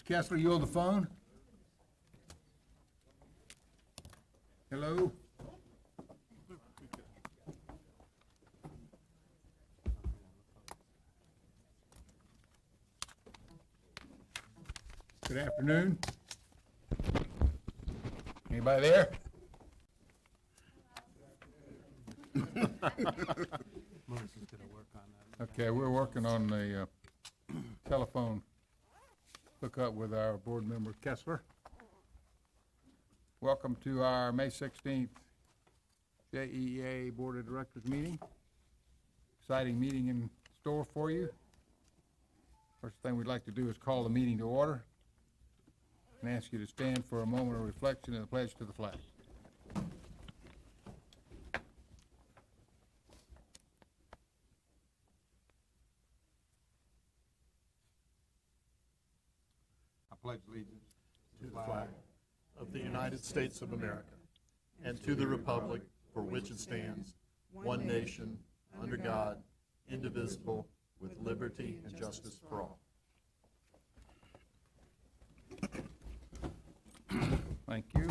Ms. Kessler, you on the phone? Hello? Good afternoon. Anybody there? Okay, we're working on the telephone hookup with our board member Kessler. Welcome to our May 16th JEA Board of Directors meeting. Exciting meeting in store for you. First thing we'd like to do is call the meeting to order and ask you to stand for a moment of reflection and a pledge to the flag. I pledge allegiance to the flag of the United States of America and to the republic for which it stands, one nation, under God, indivisible, with liberty and justice for all. Thank you.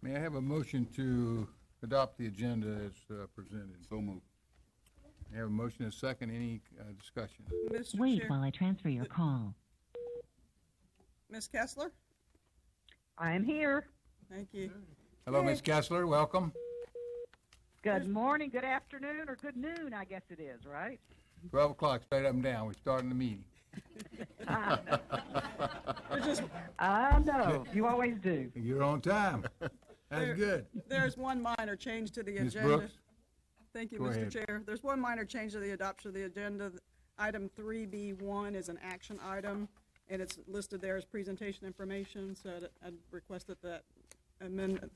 May I have a motion to adopt the agenda as presented? So moved. I have a motion and a second. Any discussion? Mr. Wait Chair. while I transfer your call. Ms. Kessler? I'm here. Thank you. Hello, Ms. Kessler. Welcome. Good morning, good afternoon, or good noon, I guess it is, right? 12 o'clock, straight up and down. We're starting the meeting. I know, you always do. You're on time. That's good. There's one minor change to the Ms. agenda. Brooks? Thank you, Go Mr. ahead. Chair. There's one minor change to the adoption of the agenda. Item 3B1 is an action item, and it's listed there as presentation information, so I'd request that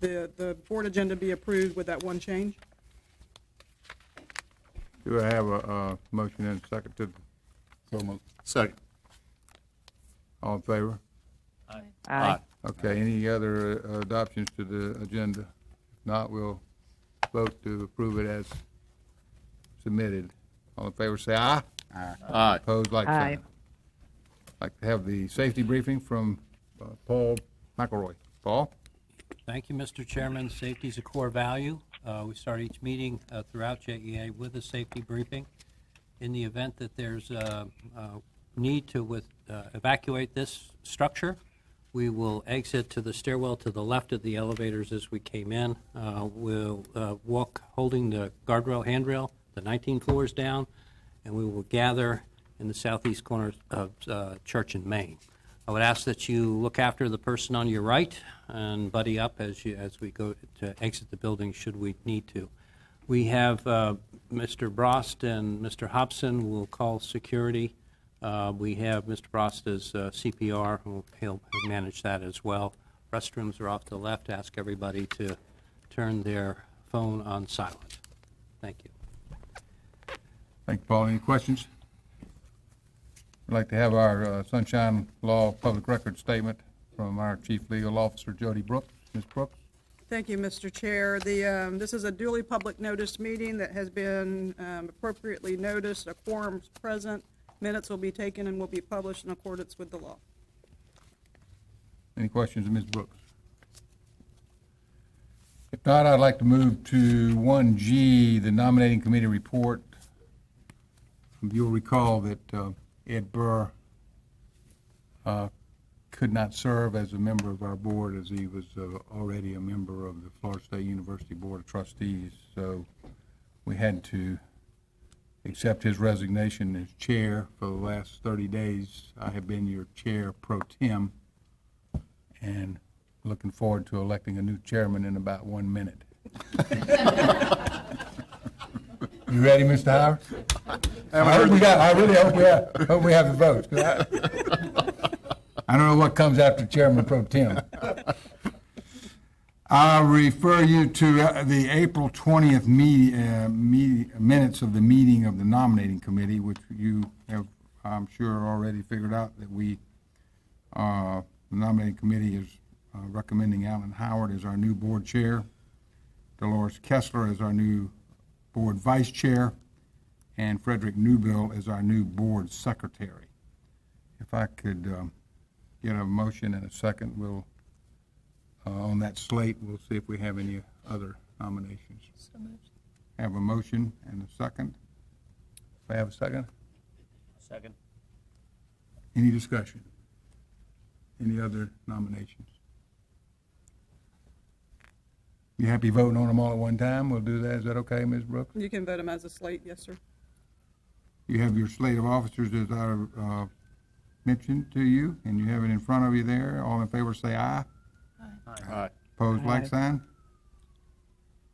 the board agenda be approved with that one change. Do I have a motion and a second to? So moved. Second. All in favor? Aye. Okay, any other adoptions to the agenda? If not, we'll vote to approve it as submitted. All in favor, say aye. Aye. Opposed, like Aye. sign. Like to have the safety briefing from Paul McElroy. Paul? Thank you, Mr. Chairman. Safety is a core value. We start each meeting throughout JEA with a safety briefing. In the event that there's a need to evacuate this structure, we will exit to the stairwell to the left of the elevators as we came in. We'll walk holding the guardrail handrail, the 19 floors down, and we will gather in the southeast corner of Church and Main. I would ask that you look after the person on your right and buddy up as we go to exit the building should we need to. We have Mr. Brost and Mr. Hobson will call security. We have Mr. Brost as CPR, and he'll manage that as well. Restrooms are off to the left. Ask everybody to turn their phone on silent. Thank you. Thank you, Paul. Any questions? I'd like to have our Sunshine Law Public Record Statement from our Chief Legal Officer, Jody Brooks. Ms. Brooks? Thank you, Mr. Chair. This is a duly public notice meeting that has been appropriately noticed. A quorum is present. Minutes will be taken and will be published in accordance with the law. Any questions of Ms. Brooks? If not, I'd like to move to 1G, the nominating committee report. You'll recall that Ed Burr could not serve as a member of our board as he was already a member of the Florida State University Board of Trustees. So we had to accept his resignation as chair. For the last 30 days, I have been your chair pro tem, and looking forward to electing a new chairman in about 1 minute. You ready, Mr. Howard? I really hope we have the votes. I don't know what comes after chairman pro tem. I'll refer you to the April 20th minutes of the meeting of the nominating committee, which you have, I'm sure, already figured out that the nominating committee is recommending Alan Howard as our new board chair, Dolores Kessler as our new board vice chair, and Frederick Newbill as our new board secretary. If I could get a motion and a second, we'll, on that slate, we'll see if we have any other nominations. Have a motion and a second. If I have a second? Second. Any discussion? Any other nominations? You happy voting on them all at one time? We'll do that. Is that okay, Ms. Brooks? You can vote them as a slate, yes, sir. You have your slate of officers as I mentioned to you, and you have it in front of you there. All in favor say aye. Aye. Opposed, like sign.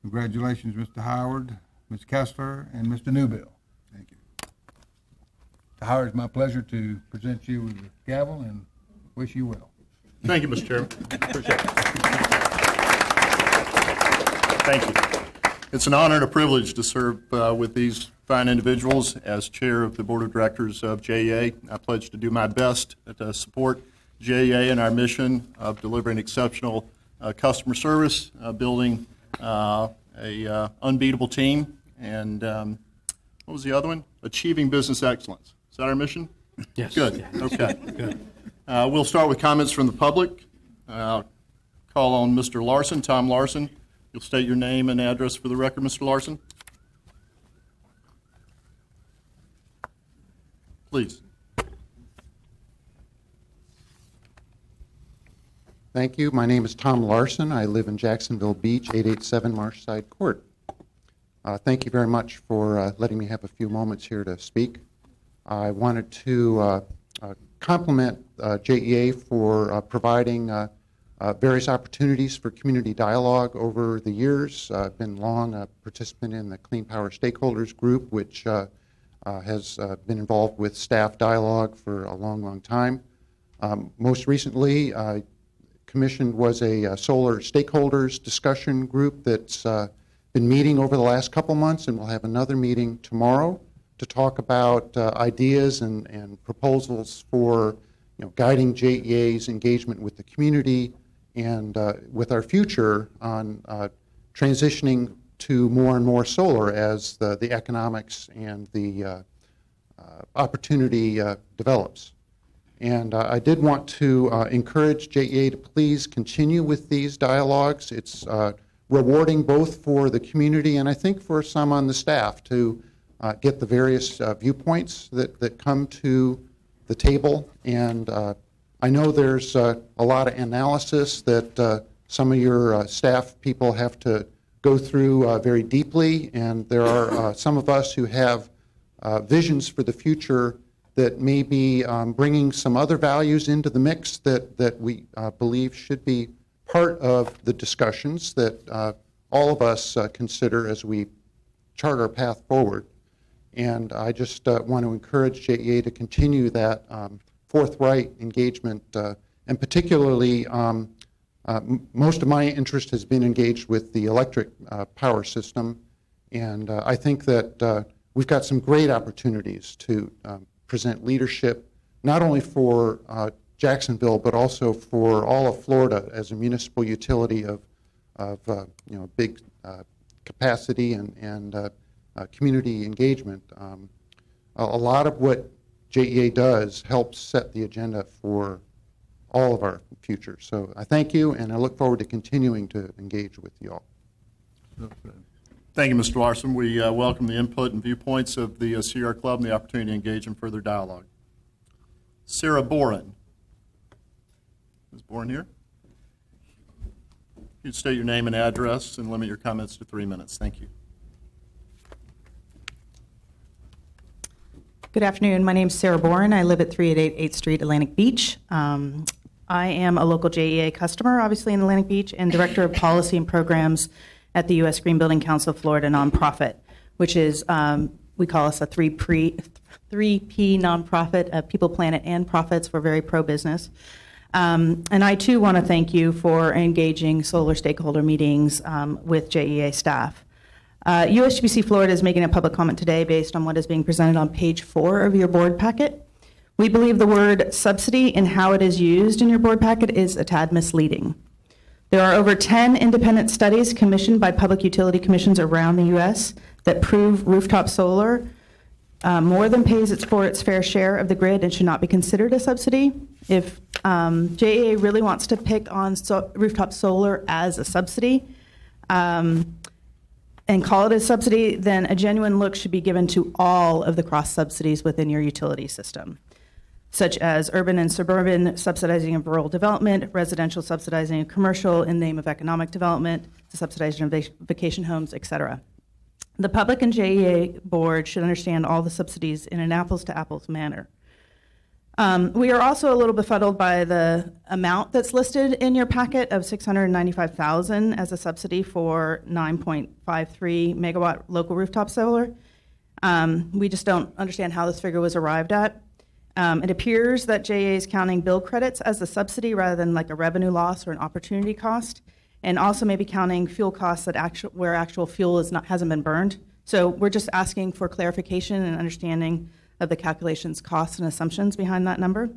Congratulations, Mr. Howard, Ms. Kessler, and Mr. Newbill. Thank you. Mr. Howard, it's my pleasure to present you with the gavel and wish you well. Thank you, Mr. Chairman. Appreciate it. Thank you. It's an honor and a privilege to serve with these fine individuals as chair of the board of directors of JEA. I pledge to do my best to support JEA in our mission of delivering exceptional customer service, building a unbeatable team, and what was the other one? Achieving business excellence. Is that our mission? Yes. Good. Okay. Good. We'll start with comments from the public. Call on Mr. Larson, Tom Larson. You'll state your name and address for the record, Mr. Larson. Please. Thank you. My name is Tom Larson. I live in Jacksonville Beach, 887 Marshside Court. Thank you very much for letting me have a few moments here to speak. I wanted to compliment JEA for providing various opportunities for community dialogue over the years. I've been long a participant in the Clean Power Stakeholders Group, which has been involved with staff dialogue for a long, long time. Most recently, commissioned was a solar stakeholders discussion group that's been meeting over the last couple months, and we'll have another meeting tomorrow to talk about ideas and proposals for guiding JEA's engagement with the community and with our future on transitioning to more and more solar as the economics and the opportunity develops. And I did want to encourage JEA to please continue with these dialogues. It's rewarding both for the community and I think for some on the staff to get the various viewpoints that come to the table. And I know there's a lot of analysis that some of your staff people have to go through very deeply, and there are some of us who have visions for the future that may be bringing some other values into the mix that we believe should be part of the discussions that all of us consider as we chart our path forward. And I just want to encourage JEA to continue that forthright engagement, and particularly most of my interest has been engaged with the electric power system, and I think that we've got some great opportunities to present leadership, not only for Jacksonville, but also for all of Florida as a municipal utility of big capacity and community engagement. A lot of what JEA does helps set the agenda for all of our future. So I thank you, and I look forward to continuing to engage with you all. Thank you, Mr. Larson. We welcome the input and viewpoints of the Sierra Club and the opportunity to engage in further dialogue. Sarah Boren. Is Boren here? You'd state your name and address and limit your comments to 3 minutes. Thank you. Good afternoon. My name is Sarah Boren. I live at 388 8th Street, Atlantic Beach. I am a local JEA customer, obviously, in Atlantic Beach, and Director of Policy and Programs at the U.S. Green Building Council of Florida nonprofit, which is, we call us a 3P nonprofit, People, Planet, and Profits. We're very pro-business. And I, too, want to thank you for engaging solar stakeholder meetings with JEA staff. USGBC Florida is making a public comment today based on what is being presented on page 4 of your board packet. We believe the word subsidy and how it is used in your board packet is a tad misleading. There are over 10 independent studies commissioned by public utility commissions around the U.S. that prove rooftop solar more than pays for its fair share of the grid and should not be considered a subsidy. If JEA really wants to pick on rooftop solar as a subsidy and call it a subsidy, then a genuine look should be given to all of the cross subsidies within your utility system, such as urban and suburban subsidizing of rural development, residential subsidizing of commercial in name of economic development, the subsidizing of vacation homes, et cetera. The public and JEA board should understand all the subsidies in an apples-to-apples manner. We are also a little befuddled by the amount that's listed in your packet of $695,000 as a subsidy for 9.53 megawatt local rooftop solar. We just don't understand how this figure was arrived at. It appears that JEA is counting bill credits as a subsidy rather than like a revenue loss or an opportunity cost, and also maybe counting fuel costs that where actual fuel hasn't been burned. So we're just asking for clarification and understanding of the calculations, costs, and assumptions behind that number.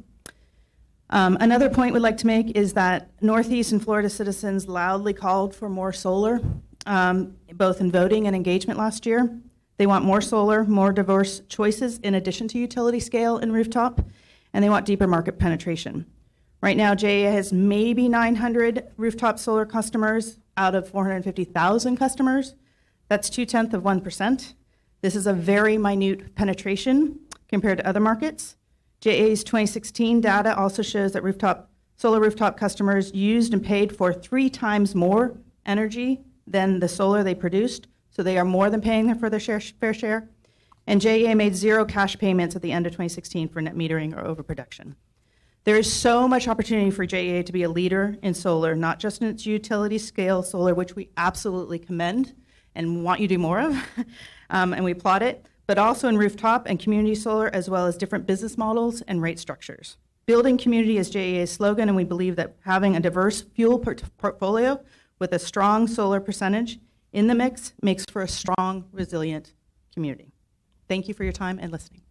Another point we'd like to make is that Northeast and Florida citizens loudly called for more solar, both in voting and engagement last year. They want more solar, more diverse choices in addition to utility scale and rooftop, and they want deeper market penetration. Right now, JEA has maybe 900 rooftop solar customers out of 450,000 customers. That's 0.2%. This is a very minute penetration compared to other markets. JEA's 2016 data also shows that solar rooftop customers used and paid for 3 times more energy than the solar they produced, so they are more than paying for their fair share. And JEA made 0 cash payments at the end of 2016 for net metering or overproduction. There is so much opportunity for JEA to be a leader in solar, not just in its utility scale solar, which we absolutely commend and want you to do more of, and we applaud it, but also in rooftop and community solar, as well as different business models and rate structures. Building community is JEA's slogan, and we believe that having a diverse fuel portfolio with a strong solar percentage in the mix makes for a strong, resilient community. Thank you for your time and listening.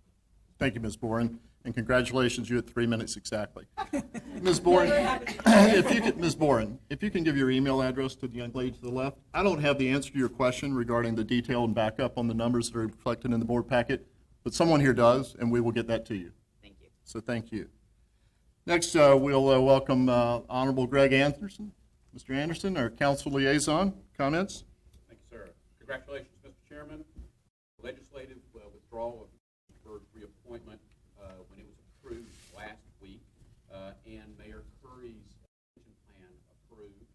Thank you, Ms. Boren, and congratulations, you had 3 minutes exactly. Ms. Boren, if you can give your email address to the young lady to the left. I don't have the answer to your question regarding the detail and backup on the numbers that are reflected in the board packet, but someone here does, and we will get that to you. Thank you. So thank you. Next, we'll welcome Honorable Greg Anderson. Mr. Anderson, our council liaison, comments? Thank you, sir. Congratulations, Mr. Chairman. Legislative withdrawal of Bird reappointment when it was approved last week, and Mayor Curry's pension plan approved.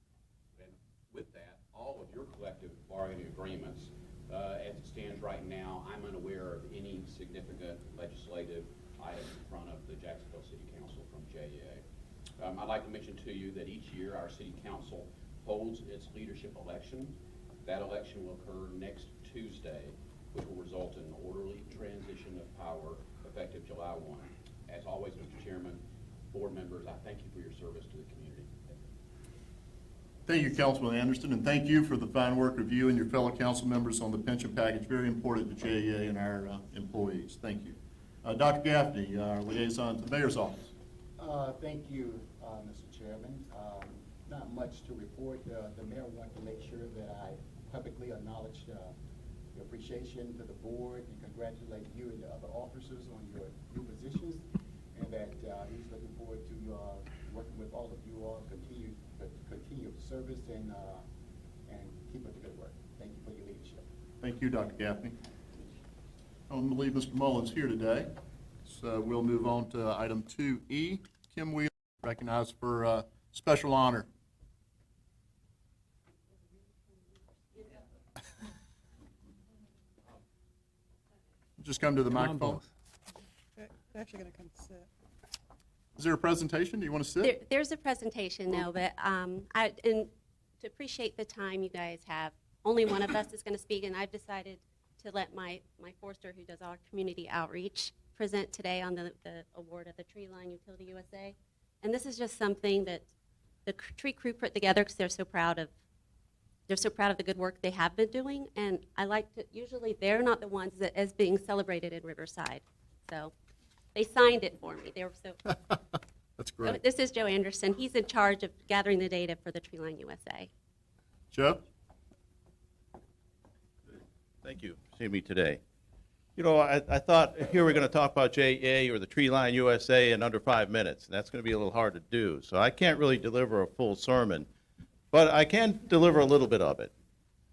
And with that, all of your collective bargaining agreements, as it stands right now, I'm unaware of any significant legislative items in front of the Jacksonville City Council from JEA. I'd like to mention to you that each year our City Council holds its leadership election. That election will occur next Tuesday, which will result in an orderly transition of power effective July 1. As always, Mr. Chairman, board members, I thank you for your service to the community. Thank you, Councilman Anderson, and thank you for the fine work of you and your fellow council members on the pension package. Very important to JEA and our employees. Thank you. Dr. Gaffney, our liaison to the mayor's office. Thank you, Mr. Chairman. Not much to report. The mayor wanted to make sure that I publicly acknowledge the appreciation to the board and congratulate you and the other officers on your new positions, and that he's looking forward to working with all of you all, continue service and keep up the good work. Thank you for your leadership. Thank you, Dr. Gaffney. I don't believe Mr. Mullins here today, so we'll move on to item 2E. Kim Wheeler, recognized for special honor. Just come to the microphone. They're actually going to come sit. Is there a presentation? Do you want to sit? There's a presentation now, but and to appreciate the time you guys have, only one of us is going to speak, and I've decided to let my Forster, who does our community outreach, present today on the award of the Tree Line Utility USA. And this is just something that the tree crew put together because they're so proud of the good work they have been doing. And I like to, usually they're not the ones that is being celebrated in Riverside. So they signed it for me. They were so. That's great. So this is Joe Anderson. He's in charge of gathering the data for the Tree Line USA. Joe? Thank you for seeing me today. You know, I thought here we're going to talk about JEA or the Tree Line USA in under 5 minutes, and that's going to be a little hard to do. So I can't really deliver a full sermon, but I can deliver a little bit of it.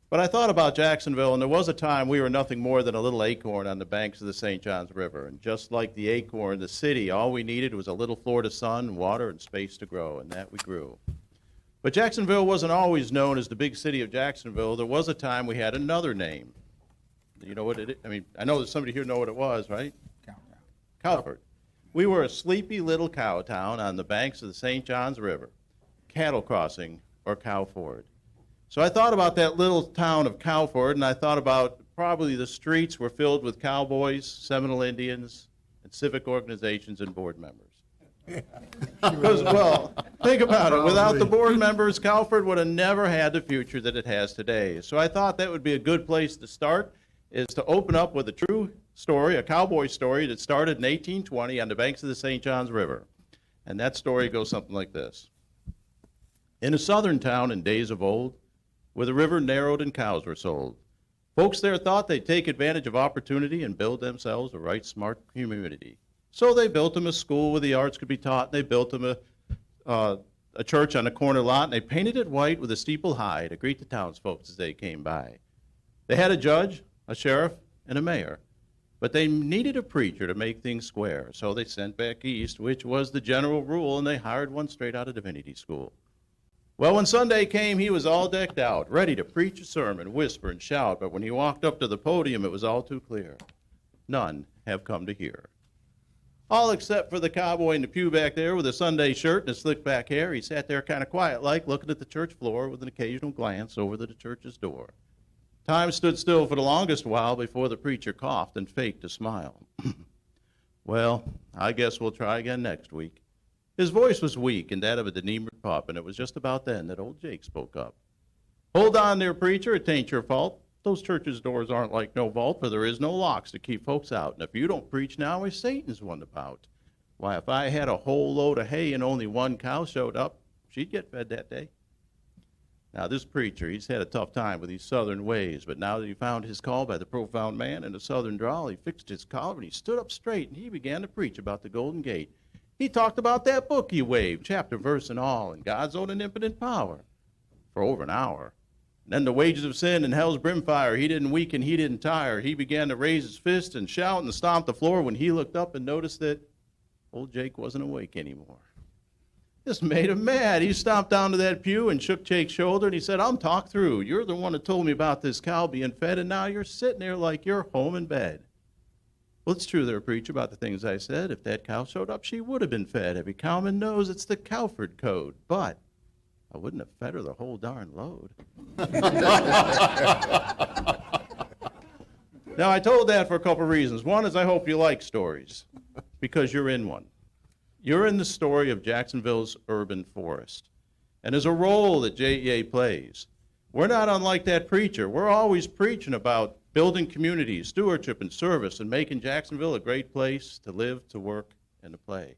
But I thought about Jacksonville, and there was a time we were nothing more than a little acorn on the banks of the St. Johns River. And just like the acorn, the city, all we needed was a little Florida sun, water, and space to grow, and that we grew. But Jacksonville wasn't always known as the big city of Jacksonville. There was a time we had another name. You know what it is? I mean, I know there's somebody here know what it was, right? Calvert. We were a sleepy little cow town on the banks of the St. Johns River, cattle crossing or cow ford. So I thought about that little town of Cowford, and I thought about probably the streets were filled with cowboys, Seminole Indians, and civic organizations and board members. Because, well, think about it. Without the board members, Cowford would have never had the future that it has today. So I thought that would be a good place to start, is to open up with a true story, a cowboy story that started in 1820 on the banks of the St. Johns River. And that story goes something like this. In a southern town in days of old, where the river narrowed and cows were sold, folks there thought they'd take advantage of opportunity and build themselves a right smart community. So they built them a school where the arts could be taught, and they built them a church on a corner lot, and they painted it white with a steeple high to greet the townsfolk as they came by. They had a judge, a sheriff, and a mayor, but they needed a preacher to make things square, so they sent back east, which was the general rule, and they hired one straight out of divinity school. Well, when Sunday came, he was all decked out, ready to preach a sermon, whisper and shout, but when he walked up to the podium, it was all too clear. None have come to hear. All except for the cowboy in the pew back there with a Sunday shirt and a slick back hair. He sat there kind of quiet-like, looking at the church floor with an occasional glance over to the church's door. Time stood still for the longest while before the preacher coughed and faked a smile. Well, I guess we'll try again next week. His voice was weak and that of a denemered pup, and it was just about then that old Jake spoke up. Hold on there, preacher, it ain't your fault. Those churches' doors aren't like no vault, for there is no locks to keep folks out. And if you don't preach now, it's Satan's one about. Why, if I had a whole load of hay and only one cow showed up, she'd get fed that day. Now, this preacher, he's had a tough time with these southern ways, but now that he found his call by the profound man in the southern drawl, he fixed his collar and he stood up straight and he began to preach about the Golden Gate. He talked about that book he waved, chapter, verse, and all, and God's own omnipotent power for over an hour. And then the wages of sin and hell's brimfire, he didn't weaken, he didn't tire. He began to raise his fist and shout and stomp the floor when he looked up and noticed that old Jake wasn't awake anymore. This made him mad. He stomped down to that pew and shook Jake's shoulder, and he said, I'm talked through. You're the one that told me about this cow being fed, and now you're sitting there like you're home in bed. Well, it's true there, preacher, about the things I said. If that cow showed up, she would have been fed. Every cowman knows it's the Cowford Code. But I wouldn't have fed her the whole darn load. Now, I told that for a couple of reasons. One is I hope you like stories, because you're in one. You're in the story of Jacksonville's urban forest. And there's a role that JEA plays. We're not unlike that preacher. We're always preaching about building communities, stewardship, and service, and making Jacksonville a great place to live, to work, and to play.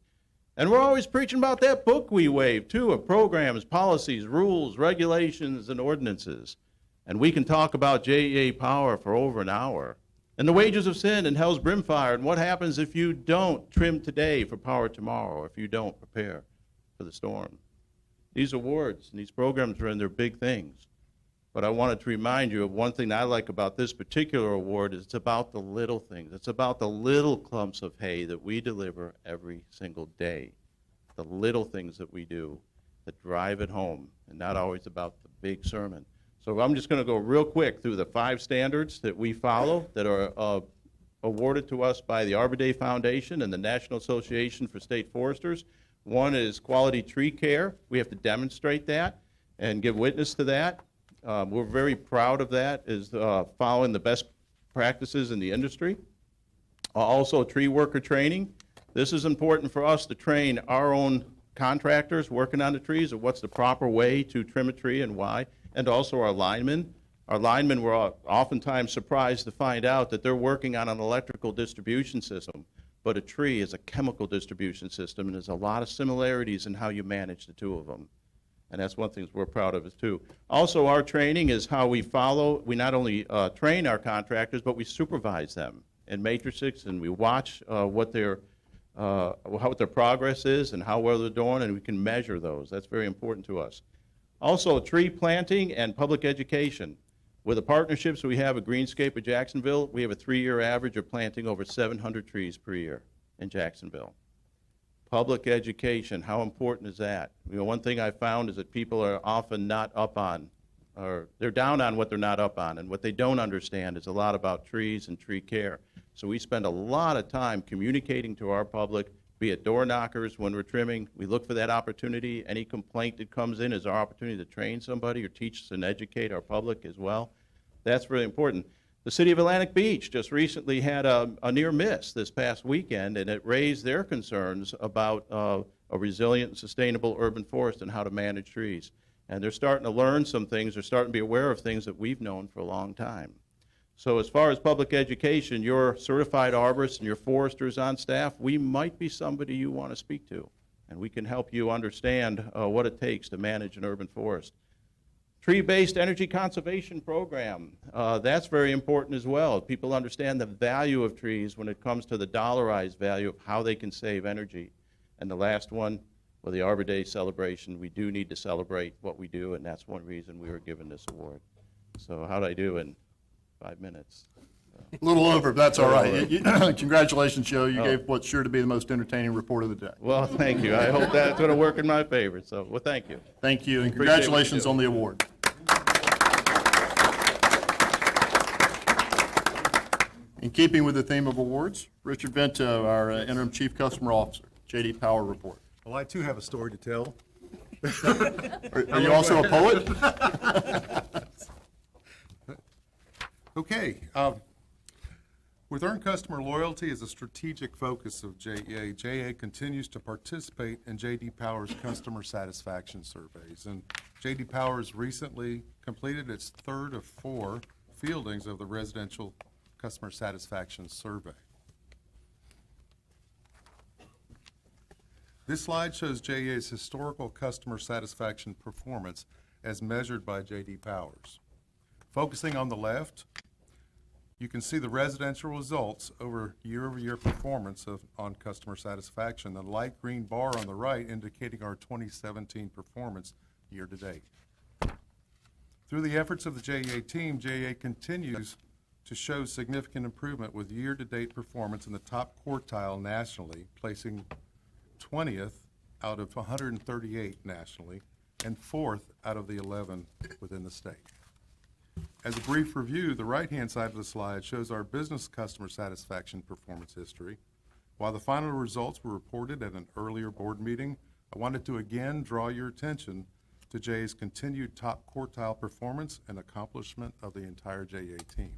And we're always preaching about that book we waved, too, of programs, policies, rules, regulations, and ordinances. And we can talk about JEA power for over an hour. And the wages of sin and hell's brimfire, and what happens if you don't trim today for power tomorrow, or if you don't prepare for the storm. These awards and these programs are in their big things. But I wanted to remind you of one thing I like about this particular award is it's about the little things. It's about the little clumps of hay that we deliver every single day. The little things that we do that drive it home, and not always about the big sermon. So I'm just going to go real quick through the 5 standards that we follow that are awarded to us by the Arbor Day Foundation and the National Association for State Foresters. One is quality tree care. We have to demonstrate that and give witness to that. We're very proud of that, is following the best practices in the industry. Also, tree worker training. This is important for us to train our own contractors working on the trees of what's the proper way to trim a tree and why, and also our linemen. Our linemen were oftentimes surprised to find out that they're working on an electrical distribution system, but a tree is a chemical distribution system, and there's a lot of similarities in how you manage the two of them. And that's one thing we're proud of, too. Also, our training is how we follow. We not only train our contractors, but we supervise them. and matrices, and we watch what their progress is and how well they're doing, and we can measure those. That's very important to us. Also, tree planting and public education. With the partnerships we have at Greenscape at Jacksonville, we have a 3-year average of planting over 700 trees per year in Jacksonville. Public education, how important is that? You know, one thing I found is that people are often not up on, or they're down on what they're not up on, and what they don't understand is a lot about trees and tree care. So we spend a lot of time communicating to our public, be it door knockers when we're trimming. We look for that opportunity. Any complaint that comes in is our opportunity to train somebody or teach and educate our public as well. That's really important. The City of Atlantic Beach just recently had a near miss this past weekend, and it raised their concerns about a resilient and sustainable urban forest and how to manage trees. And they're starting to learn some things. They're starting to be aware of things that we've known for a long time. So as far as public education, your certified arborists and your foresters on staff, we might be somebody you want to speak to, and we can help you understand what it takes to manage an urban forest. Tree-based energy conservation program, that's very important as well. People understand the value of trees when it comes to the dollarized value of how they can save energy. And the last one, well, the Arbor Day celebration, we do need to celebrate what we do, and that's one reason we were given this award. So how did I do in 5 minutes? A little over, but that's all right. Congratulations, Joe. You gave what's sure to be the most entertaining report of the day. Well, thank you. I hope that's going to work in my favor. So, well, thank you. Thank you, and Appreciate what you congratulations do. on the award. In keeping with the theme of awards, Richard Vento, our interim chief customer officer, J.D. Power report. Well, I too have a story to tell. Are you also a poet? Okay. With earned customer loyalty as a strategic focus of JEA, JEA continues to participate in J.D. Power's customer satisfaction surveys. And J.D. Power's recently completed its 3rd of 4 fieldings of the residential customer satisfaction survey. This slide shows JEA's historical customer satisfaction performance as measured by J.D. Powers. Focusing on the left, you can see the residential results over year-over-year performance on customer satisfaction. The light green bar on the right indicating our 2017 performance year-to-date. Through the efforts of the JEA team, JEA continues to show significant improvement with year-to-date performance in the top quartile nationally, placing 20th out of 138 nationally and 4th out of the 11 within the state. As a brief review, the right-hand side of the slide shows our business customer satisfaction performance history. While the final results were reported at an earlier board meeting, I wanted to again draw your attention to JEA's continued top quartile performance and accomplishment of the entire JEA team.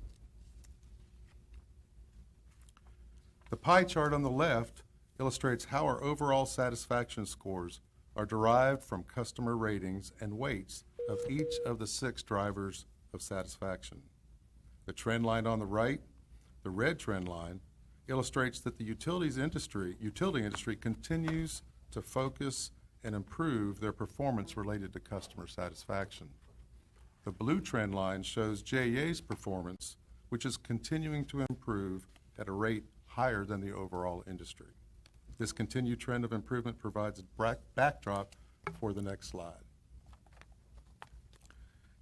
The pie chart on the left illustrates how our overall satisfaction scores are derived from customer ratings and weights of each of the 6 drivers of satisfaction. The trend line on the right, the red trend line, illustrates that the utility industry continues to focus and improve their performance related to customer satisfaction. The blue trend line shows JEA's performance, which is continuing to improve at a rate higher than the overall industry. This continued trend of improvement provides a backdrop for the next slide.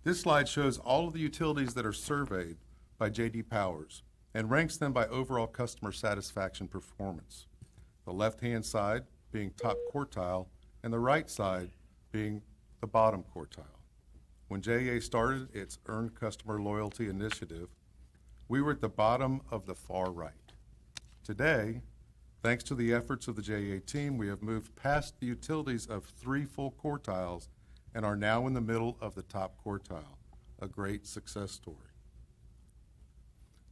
This slide shows all of the utilities that are surveyed by J.D. Powers and ranks them by overall customer satisfaction performance. The left-hand side being top quartile and the right side being the bottom quartile. When JEA started its Earned Customer Loyalty Initiative, we were at the bottom of the far right. Today, thanks to the efforts of the JEA team, we have moved past the utilities of 3 full quartiles and are now in the middle of the top quartile, a great success story.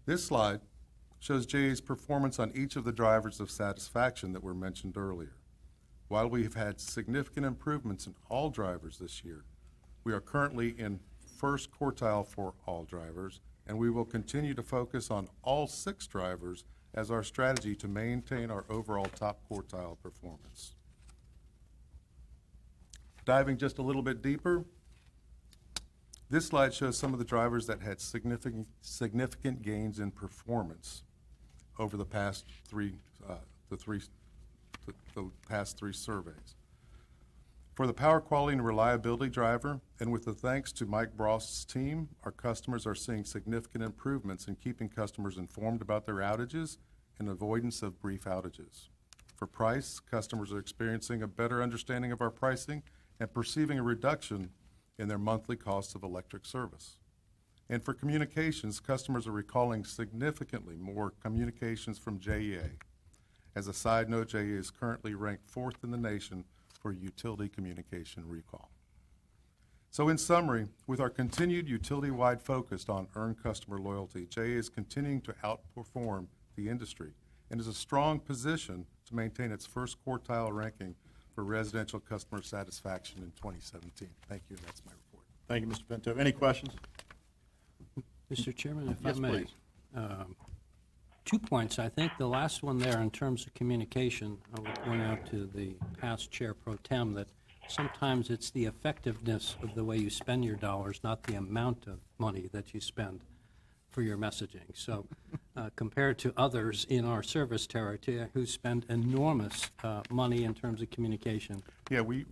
This slide shows JEA's performance on each of the drivers of satisfaction that were mentioned earlier. While we have had significant improvements in all drivers this year, we are currently in first quartile for all drivers, and we will continue to focus on all 6 drivers as our strategy to maintain our overall top quartile performance. Diving just a little bit deeper, this slide shows some of the drivers that had significant gains in performance over the past the past three surveys. For the power quality and reliability driver, and with the thanks to Mike Bross's team, our customers are seeing significant improvements in keeping customers informed about their outages and avoidance of brief outages. For price, customers are experiencing a better understanding of our pricing and perceiving a reduction in their monthly costs of electric service. And for communications, customers are recalling significantly more communications from JEA. As a side note, JEA is currently ranked 4th in the nation for utility communication recall. So in summary, with our continued utility-wide focus on earned customer loyalty, JEA is continuing to outperform the industry and is in a strong position to maintain its first quartile ranking for residential customer satisfaction in 2017. Thank you, that's my report. Thank you, Mr. Pinto. Any questions? Mr. Chairman, if I Yes, may. please. 2 points. I think the last one there, in terms of communication, I would point out to the past Chair Pro Tem that sometimes it's the effectiveness of the way you spend your dollars, not the amount of money that you spend for your messaging. So compared to others in our service territory who spend enormous money in terms of communication. Yeah, we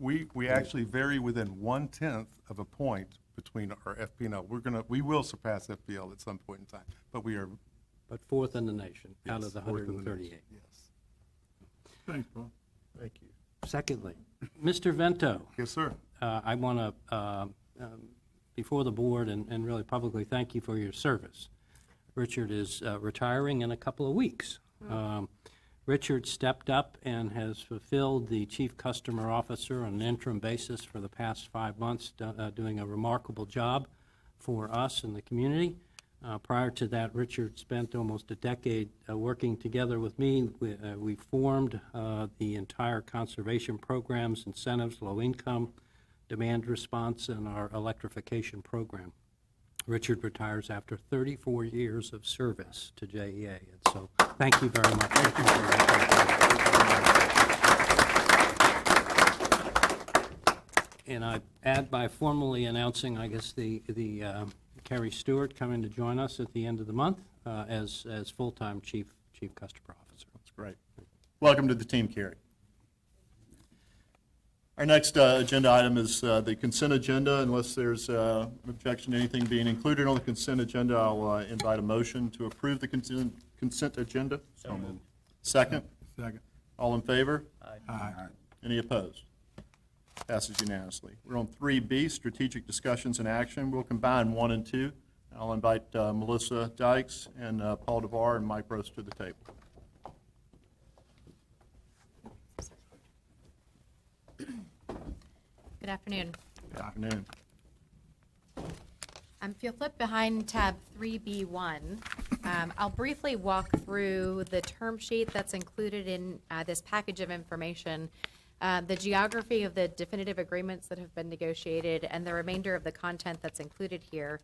actually vary within 1/10 of a point between our FPL. We will surpass FPL at some point in time, but we are. But 4th in the nation out of the Yes, 4th in the 138. nation, Yes. Thanks, Paul. Thank you. Secondly, Mr. Vento, Yes, sir. I want to, before the board and really publicly, thank you for your service. Richard is retiring in a couple of weeks. Richard stepped up and has fulfilled the Chief Customer Officer on an interim basis for the past 5 months, doing a remarkable job for us and the community. Prior to that, Richard spent almost a decade working together with me. We formed the entire conservation programs, incentives, low income, demand response, and our electrification program. Richard retires after 34 years of service to JEA, and so thank you very much. And I add by formally announcing, I guess, the Kerry Stewart coming to join us at the end of the month as full-time Chief Customer Officer. That's great. Welcome to the team, Carrie. Our next agenda item is the consent agenda. Unless there's an objection to anything being included on the consent agenda, I'll invite a motion to approve the consent agenda. So moved. Second? Second. All in favor? Aye. Any opposed? Passes unanimously. We're on 3B, strategic discussions and action. We'll combine 1 and 2. I'll invite Melissa Dykes and Paul DeVar and Mike Gross to the table. Good afternoon. Good afternoon. If you'll flip behind tab 3B1, I'll briefly walk through the term sheet that's included in this package of information, the geography of the definitive agreements that have been negotiated, and the remainder of the content that's included here.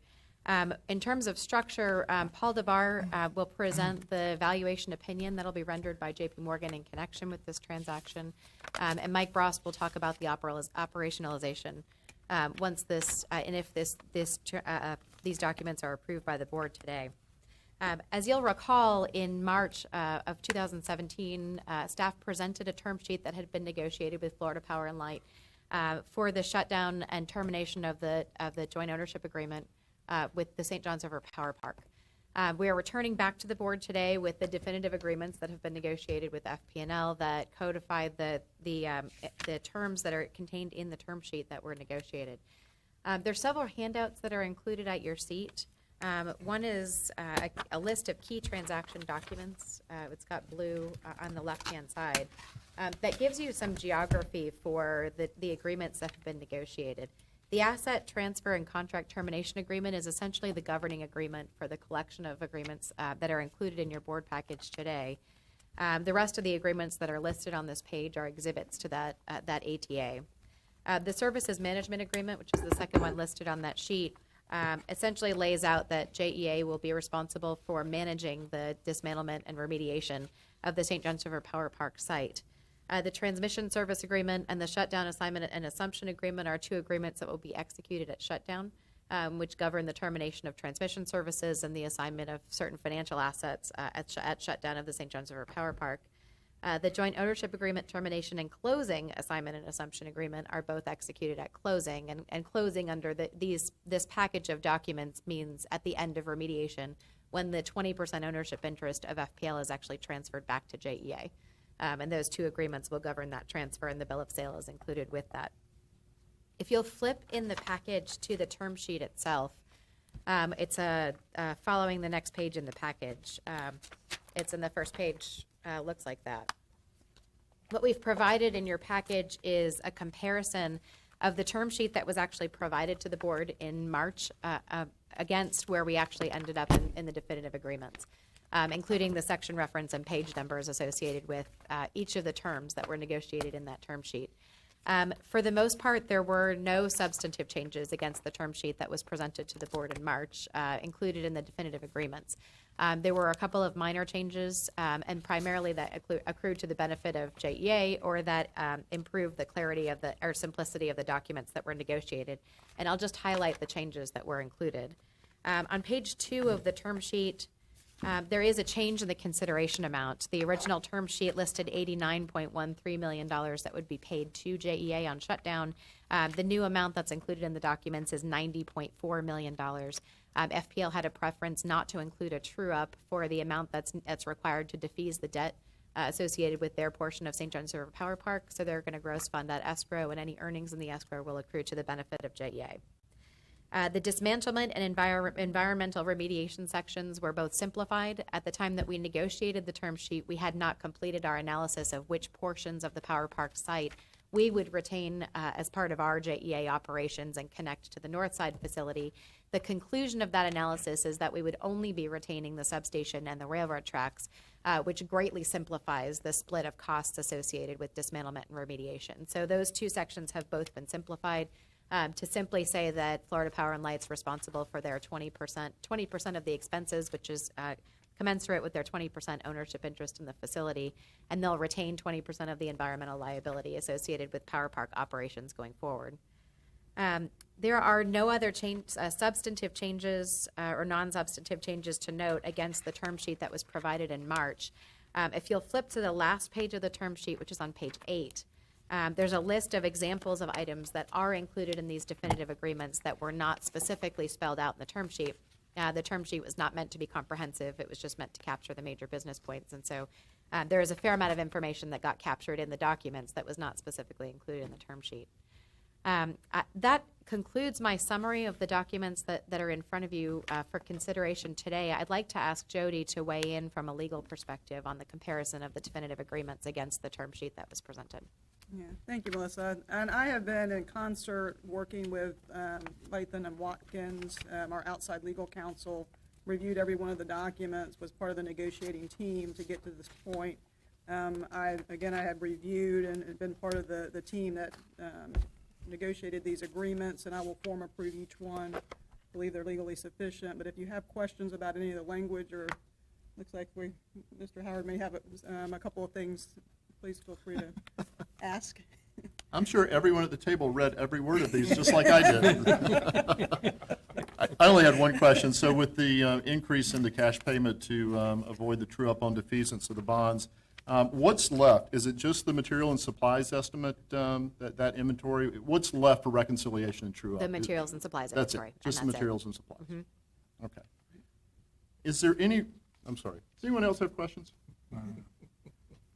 In terms of structure, Paul DeVar will present the valuation opinion that'll be rendered by JP Morgan in connection with this transaction, and Mike Bross will talk about the operationalization once this and if these documents are approved by the board today. As you'll recall, in March of 2017, staff presented a term sheet that had been negotiated with Florida Power and Light for the shutdown and termination of the joint ownership agreement with the St. Johns River Power Park. We are returning back to the board today with the definitive agreements that have been negotiated with FP&L that codify the terms that are contained in the term sheet that were negotiated. There's several handouts that are included at your seat. One is a list of key transaction documents. It's got blue on the left-hand side. That gives you some geography for the agreements that have been negotiated. The asset transfer and contract termination agreement is essentially the governing agreement for the collection of agreements that are included in your board package today. The rest of the agreements that are listed on this page are exhibits to that ATA. The services management agreement, which is the second one listed on that sheet, essentially lays out that JEA will be responsible for managing the dismantlement and remediation of the St. Johns River Power Park site. The transmission service agreement and the shutdown assignment and assumption agreement are two agreements that will be executed at shutdown. which govern the termination of transmission services and the assignment of certain financial assets at shutdown of the St. John's River Power Park. The joint ownership agreement termination and closing assignment and assumption agreement are both executed at closing, and closing under this package of documents means at the end of remediation when the 20% ownership interest of FPL is actually transferred back to JEA. And those two agreements will govern that transfer, and the bill of sale is included with that. If you'll flip in the package to the term sheet itself, it's following the next page in the package. It's in the first page, looks like that. What we've provided in your package is a comparison of the term sheet that was actually provided to the board in March against where we actually ended up in the definitive agreements, including the section reference and page numbers associated with each of the terms that were negotiated in that term sheet. For the most part, there were no substantive changes against the term sheet that was presented to the board in March, included in the definitive agreements. There were a couple of minor changes, and primarily that accrued to the benefit of JEA, or that improved the clarity of or simplicity of the documents that were negotiated. And I'll just highlight the changes that were included. On page 2 of the term sheet, there is a change in the consideration amount. The original term sheet listed $89.13 million that would be paid to JEA on shutdown. The new amount that's included in the documents is $90.4 million. FPL had a preference not to include a true-up for the amount that's required to defease the debt associated with their portion of St. John's River Power Park, so they're going to gross fund that escrow, and any earnings in the escrow will accrue to the benefit of JEA. The dismantlement and environmental remediation sections were both simplified. At the time that we negotiated the term sheet, we had not completed our analysis of which portions of the power park site we would retain as part of our JEA operations and connect to the Northside facility. The conclusion of that analysis is that we would only be retaining the substation and the railroad tracks, which greatly simplifies the split of costs associated with dismantlement and remediation. So those two sections have both been simplified. To simply say that Florida Power and Light's responsible for their 20% of the expenses, which is commensurate with their 20% ownership interest in the facility, and they'll retain 20% of the environmental liability associated with power park operations going forward. There are no other substantive changes or non-substantive changes to note against the term sheet that was provided in March. If you'll flip to the last page of the term sheet, which is on page 8, there's a list of examples of items that are included in these definitive agreements that were not specifically spelled out in the term sheet. The term sheet was not meant to be comprehensive. It was just meant to capture the major business points. And so there is a fair amount of information that got captured in the documents that was not specifically included in the term sheet. That concludes my summary of the documents that are in front of you for consideration today. I'd like to ask Jody to weigh in from a legal perspective on the comparison of the definitive agreements against the term sheet that was presented. Yeah, thank you, Melissa. And I have been in concert working with Lathan and Watkins, our outside legal counsel, reviewed every one of the documents, was part of the negotiating team to get to this point. I have reviewed and been part of the team that negotiated these agreements, and I will form approve each one. I believe they're legally sufficient, but if you have questions about any of the language, or looks like Mr. Howard may have a couple of things, please feel free to ask. I'm sure everyone at the table read every word of these, just like I did. I only had one question. So with the increase in the cash payment to avoid the true-up on defeasance of the bonds, what's left? Is it just the material and supplies estimate, that inventory? What's left for reconciliation and true-up? The materials and supplies That's inventory. it, just the materials and supplies. Mm-hmm. Okay. Is there any, I'm sorry, does anyone else have questions?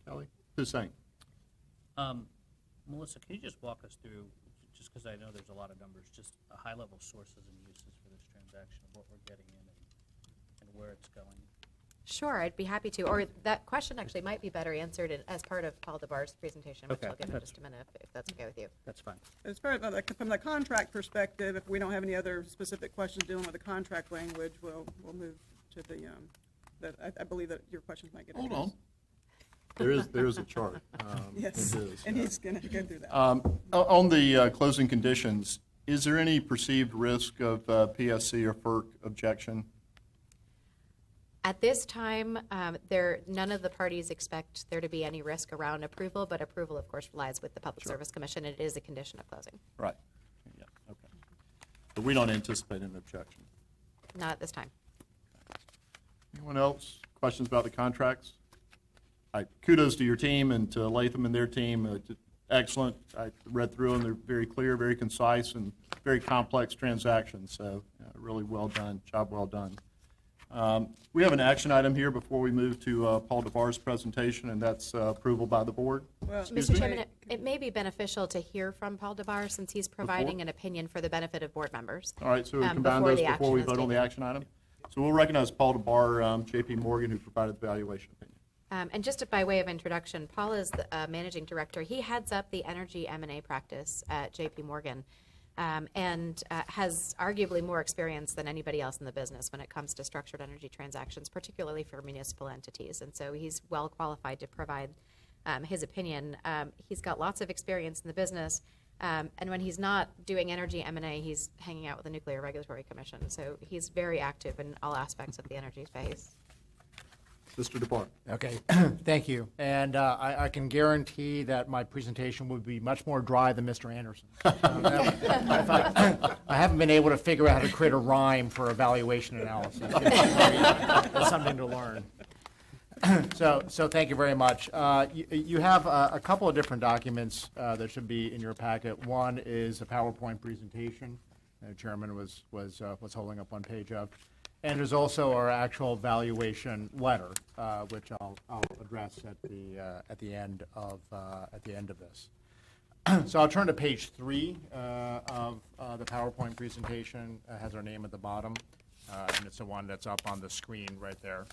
Kelly? Hussein? Melissa, can you just walk us through, just because I know there's a lot of numbers, just a high-level sources and uses for this transaction, of what we're getting in and where it's going? Sure, I'd be happy to. Or that question actually might be better answered as part of Paul DeBar's presentation, which Okay. I'll give in just a minute if that's okay with you. That's fine. As far as from the contract perspective, if we don't have any other specific questions dealing with the contract language, we'll move to I believe that your questions might get Hold addressed. on. There is a chart. Yes, it is. and he's going to go through that. On the closing conditions, is there any perceived risk of PSC or FERC objection? At this time, none of the parties expect there to be any risk around approval, but approval, of course, lies with the Public Service Commission. It is a condition of closing. Right. Yeah. Okay. So we don't anticipate an objection. Not at this time. Anyone else? Questions about the contracts? Kudos to your team and to Latham and their team. Excellent. I read through them. They're very clear, very concise, and very complex transactions. So really well done. Job well done. We have an action item here before we move to Paul DeBar's presentation, and that's approval by the board. Well, Mr. Chairman, it may be beneficial to hear from Paul DeBar since he's providing an opinion for the benefit of board members. All right, so we combine before those the before we action is vote on the taken. action item. So we'll recognize Paul DeBar, J.P. Morgan, who provided the valuation opinion. And just by way of introduction, Paul is the managing director. He heads up the energy M&A practice at J.P. Morgan, and has arguably more experience than anybody else in the business when it comes to structured energy transactions, particularly for municipal entities. And so he's well qualified to provide his opinion. He's got lots of experience in the business, and when he's not doing energy M&A, he's hanging out with the Nuclear Regulatory Commission. So he's very active in all aspects of the energy space. Mr. DeBar. Okay, thank you. And I can guarantee that my presentation would be much more dry than Mr. Anderson's. I haven't been able to figure out how to create a rhyme for evaluation analysis. It's something to learn. So thank you very much. You have a couple of different documents that should be in your packet. One is a PowerPoint presentation. The chairman was holding up one page of. And there's also our actual valuation letter, which I'll address at the end of this. So I'll turn to page 3 of the PowerPoint presentation. It has our name at the bottom, and it's the one that's up on the screen right there.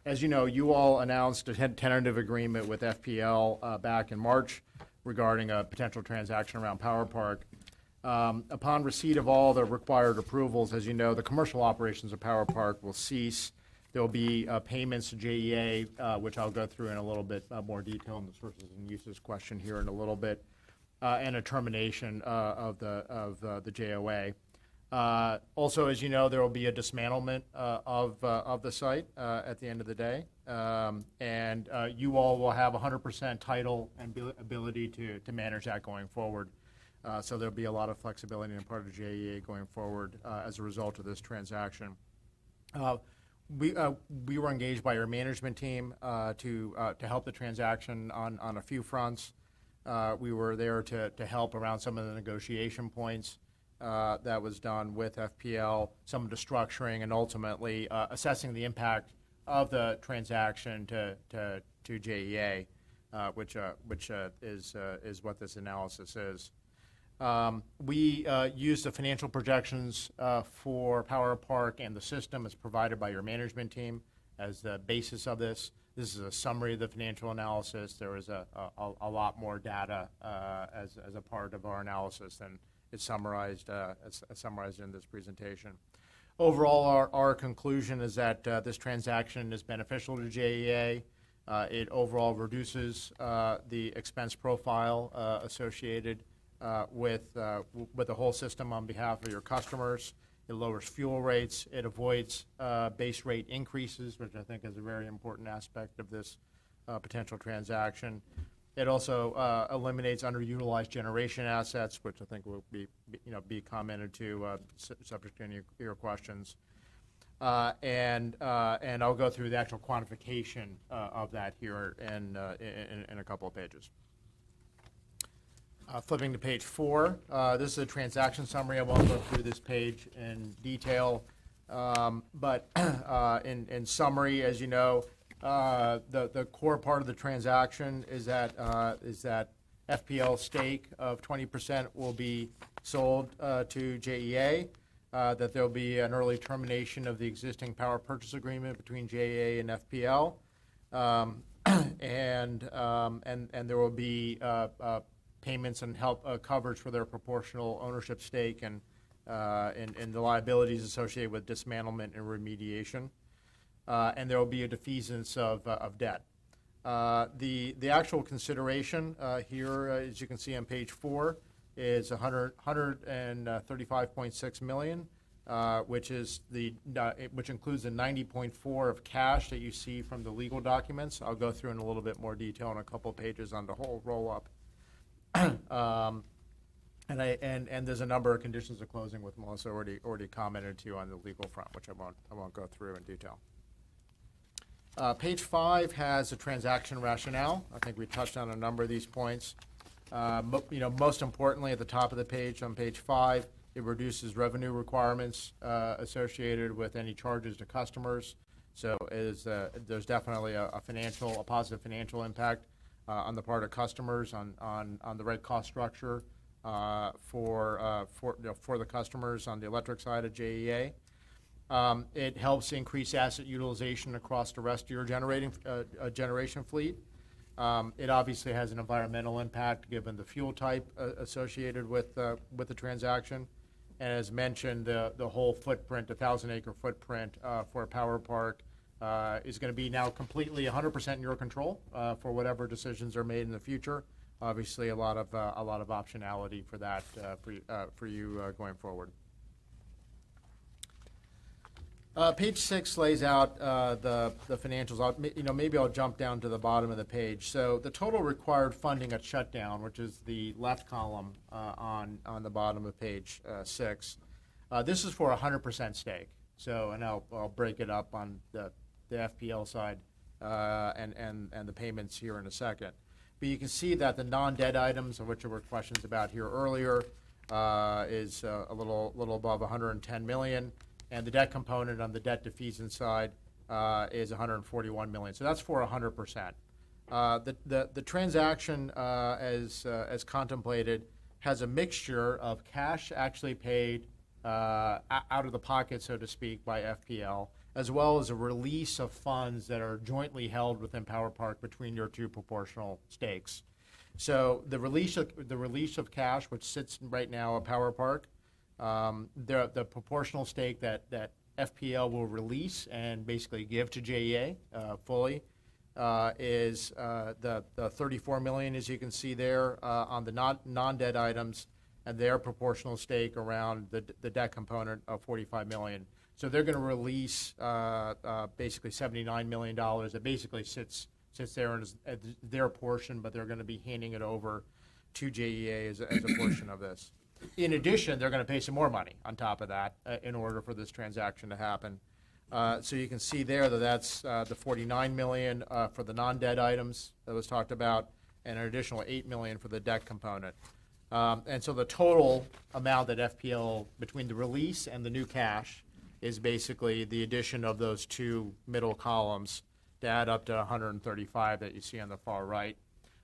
As you know, you all announced a tentative agreement with FPL back in March regarding a potential transaction around Power Park. Upon receipt of all the required approvals, as you know, the commercial operations of Power Park will cease. There will be payments to JEA, which I'll go through in a little bit more detail in the sources and uses question here in a little bit, and a termination of the JOA. Also, as you know, there will be a dismantlement of the site at the end of the day, and you all will have 100% title and ability to manage that going forward. So there'll be a lot of flexibility on the part of JEA going forward as a result of this transaction. We were engaged by our management team to help the transaction on a few fronts. We were there to help around some of the negotiation points that was done with FPL, some of the structuring, and ultimately assessing the impact of the transaction to JEA, which is what this analysis is. We used the financial projections for Power Park and the system as provided by your management team as the basis of this. This is a summary of the financial analysis. There is a lot more data as a part of our analysis than it's summarized in this presentation. Overall, our conclusion is that this transaction is beneficial to JEA. It overall reduces the expense profile associated with the whole system on behalf of your customers. It lowers fuel rates. It avoids base rate increases, which I think is a very important aspect of this potential transaction. It also eliminates underutilized generation assets, which I think will be commented to subject to any of your questions. And I'll go through the actual quantification of that here in a couple of pages. Flipping to page 4, this is a transaction summary. I won't go through this page in detail, but in summary, as you know, the core part of the transaction is that FPL stake of 20% will be sold to JEA, that there will be an early termination of the existing power purchase agreement between JEA and FPL, and there will be payments and coverage for their proportional ownership stake and the liabilities associated with dismantlement and remediation. And there will be a defeasance of debt. The actual consideration here, as you can see on page 4, is $135.6 million, which includes the $90.4 of cash that you see from the legal documents. I'll go through in a little bit more detail in a couple of pages on the whole roll-up. And there's a number of conditions of closing with Melissa already commented to on the legal front, which I won't go through in detail. Page 5 has a transaction rationale. I think we touched on a number of these points. Most importantly, at the top of the page, on page 5, it reduces revenue requirements associated with any charges to customers. So there's definitely a positive financial impact on the part of customers on the right cost structure for the customers on the electric side of JEA. It helps increase asset utilization across the rest of your generation fleet. It obviously has an environmental impact given the fuel type associated with the transaction. And as mentioned, the whole footprint, 1,000-acre footprint for a power park is going to be now completely 100% in your control for whatever decisions are made in the future. Obviously, a lot of optionality for that for you going forward. Page 6 lays out the financials. Maybe I'll jump down to the bottom of the page. So the total required funding at shutdown, which is the left column on the bottom of page 6, this is for 100% stake. So, and I'll break it up on the FPL side and the payments here in a second. But you can see that the non-debt items, of which there were questions about here earlier, is a little above $110 million. And the debt component on the debt defeasance side is $141 million. So that's for 100%. The transaction, as contemplated, has a mixture of cash actually paid out of the pocket, so to speak, by FPL, as well as a release of funds that are jointly held within Power Park between your two proportional stakes. So the release of cash, which sits right now at Power Park, the proportional stake that FPL will release and basically give to JEA fully is the $34 million, as you can see there, on the non-debt items, and their proportional stake around the debt component of $45 million. So they're going to release basically $79 million. That basically sits there as their portion, but they're going to be handing it over to JEA as a portion of this. In addition, they're going to pay some more money on top of that in order for this transaction to happen. So you can see there that that's the $49 million for the non-debt items that was talked about, and an additional $8 million for the debt component. And so the total amount that FPL, between the release and the new cash, is basically the addition of those two middle columns to add up to 135 that you see on the far right.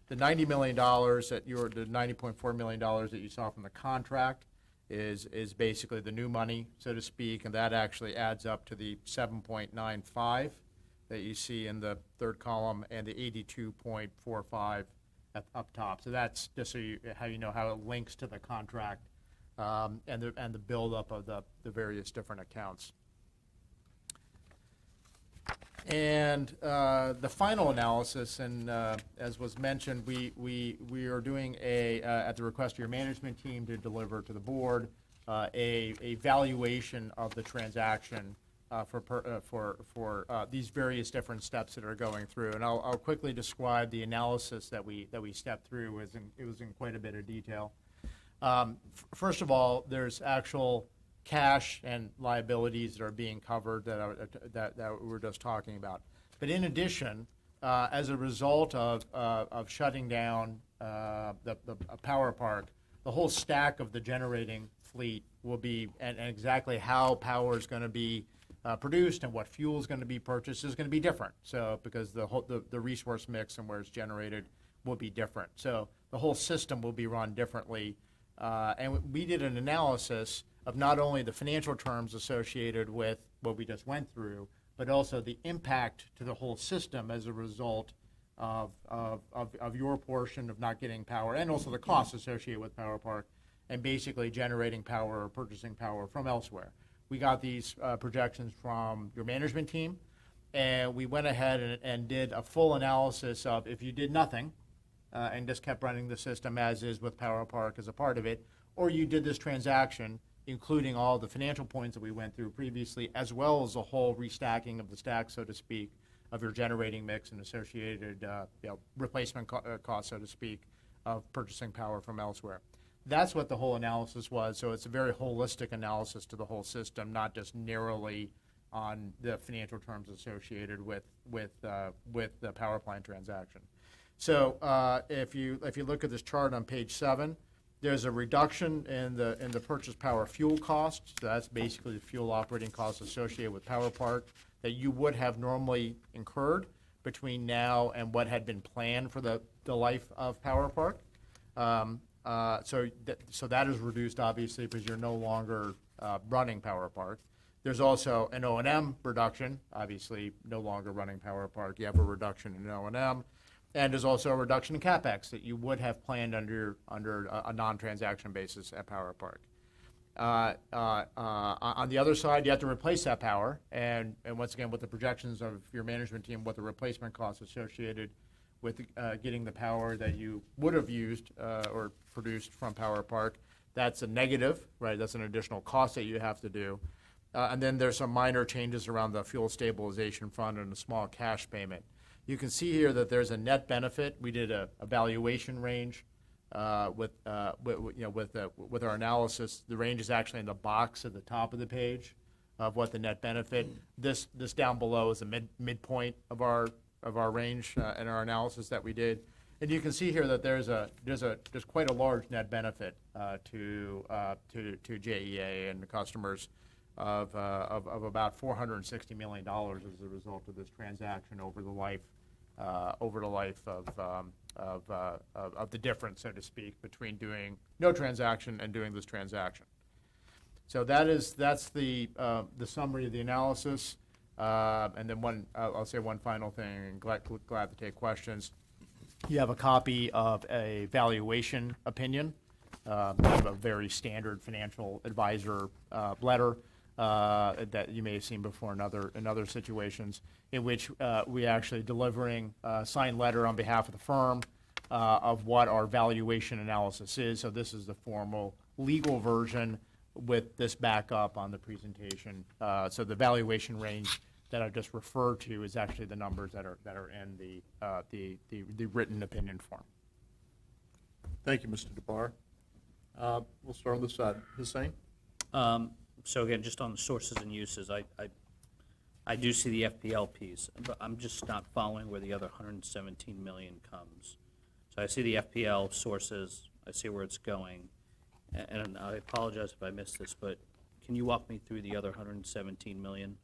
The $90 million the $90.4 million that you saw from the contract is basically the new money, so to speak, and that actually adds up to the 7.95 that you see in the third column and the 82.45 up top. So that's just so how you know how it links to the contract and the buildup of the various different accounts. And the final analysis, and as was mentioned, we are doing at the request of your management team to deliver to the board a valuation of the transaction for these various different steps that are going through. And I'll quickly describe the analysis that we stepped through. It was in quite a bit of detail. First of all, there's actual cash and liabilities that are being covered that we were just talking about. But in addition, as a result of shutting down the power park, the whole stack of the generating fleet will be, and exactly how power is going to be produced and what fuel is going to be purchased is going to be different. So because the resource mix and where it's generated will be different. So the whole system will be run differently. And we did an analysis of not only the financial terms associated with what we just went through, but also the impact to the whole system as a result of your portion of not getting power, and also the costs associated with Power Park, and basically generating power or purchasing power from elsewhere. We got these projections from your management team, and we went ahead and did a full analysis of if you did nothing and just kept running the system as is with Power Park as a part of it, or you did this transaction, including all the financial points that we went through previously, as well as the whole restacking of the stack, so to speak, of your generating mix and associated replacement costs, so to speak, of purchasing power from elsewhere. That's what the whole analysis was. So it's a very holistic analysis to the whole system, not just narrowly on the financial terms associated with the power plant transaction. So if you look at this chart on page 7, there's a reduction in the purchase power fuel cost. So that's basically the fuel operating costs associated with Power Park that you would have normally incurred between now and what had been planned for the life of Power Park. So that is reduced, obviously, because you're no longer running Power Park. There's also an O&M reduction, obviously, no longer running Power Park. You have a reduction in O&M. And there's also a reduction in CapEx that you would have planned under a non-transaction basis at Power Park. On the other side, you have to replace that power. And once again, with the projections of your management team, what the replacement costs associated with getting the power that you would have used or produced from Power Park, that's a negative, right? That's an additional cost that you have to do. And then there's some minor changes around the fuel stabilization fund and a small cash payment. You can see here that there's a net benefit. We did a valuation range with our analysis. The range is actually in the box at the top of the page of what the net benefit. This down below is the midpoint of our range in our analysis that we did. And you can see here that there's quite a large net benefit to JEA and the customers of about $460 million as a result of this transaction over the life of the difference, so to speak, between doing no transaction and doing this transaction. So that's the summary of the analysis. And then I'll say one final thing, and glad to take questions. You have a copy of a valuation opinion, a very standard financial advisor letter that you may have seen before in other situations, in which we actually delivering a signed letter on behalf of the firm of what our valuation analysis is. So this is the formal legal version with this backup on the presentation. So the valuation range that I just referred to is actually the numbers that are in the written opinion form. Thank you, Mr. DeBar. We'll start on this side. Hussein? So again, just on the sources and uses, I do see the FPL piece, but I'm just not following where the other 117 million comes. So I see the FPL sources, I see where it's going, and I apologize if I missed this, but can you walk me through the other 117 million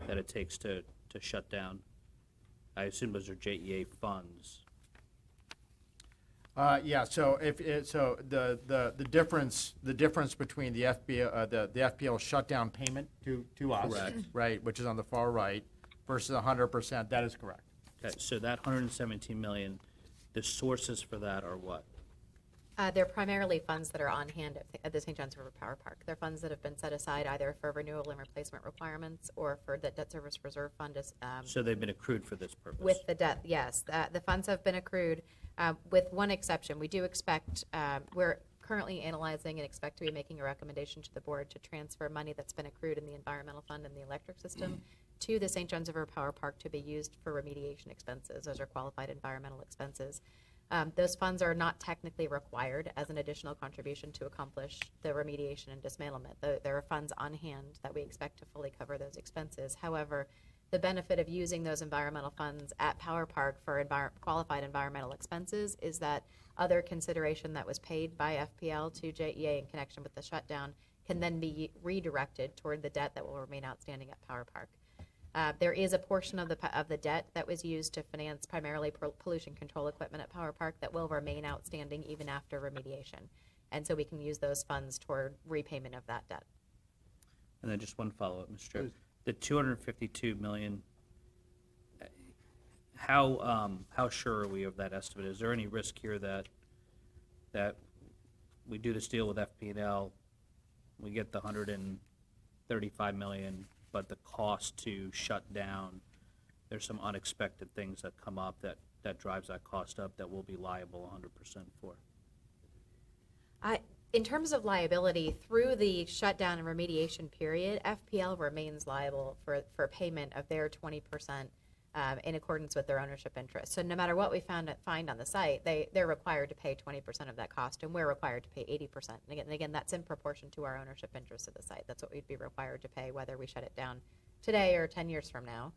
that it takes to shut down? I assume those are JEA funds. Yeah. So the difference between the FPL shutdown payment to us, Correct. right, which is on the far right, versus 100%, that is correct. Okay, so that 117 million, the sources for that are what? They're primarily funds that are on hand at the St. John's River Power Park. They're funds that have been set aside either for renewal and replacement requirements or for the debt service reserve fund. So they've been accrued for this purpose? With the debt, yes. The funds have been accrued, with one exception. We do expect, we're currently analyzing and expect to be making a recommendation to the board to transfer money that's been accrued in the environmental fund and the electric system to the St. John's River Power Park to be used for remediation expenses. Those are qualified environmental expenses. Those funds are not technically required as an additional contribution to accomplish the remediation and dismantlement. There are funds on hand that we expect to fully cover those expenses. However, the benefit of using those environmental funds at Power Park for qualified environmental expenses is that other consideration that was paid by FPL to JEA in connection with the shutdown can then be redirected toward the debt that will remain outstanding at Power Park. There is a portion of the debt that was used to finance primarily pollution control equipment at Power Park that will remain outstanding even after remediation. And so we can use those funds toward repayment of that debt. And then just one follow-up, Mr. Chair. The 252 million, how sure are we of that estimate? Is there any risk here that we do this deal with FP&L, we get the 135 million, but the cost to shut down, there's some unexpected things that come up that drives that cost up that we'll be liable 100% for? In terms of liability, through the shutdown and remediation period, FPL remains liable for payment of their 20% in accordance with their ownership interest. So no matter what we find on the site, they're required to pay 20% of that cost, and we're required to pay 80%. And again, that's in proportion to our ownership interest of the site. That's what we'd be required to pay, whether we shut it down today or 10 years from now.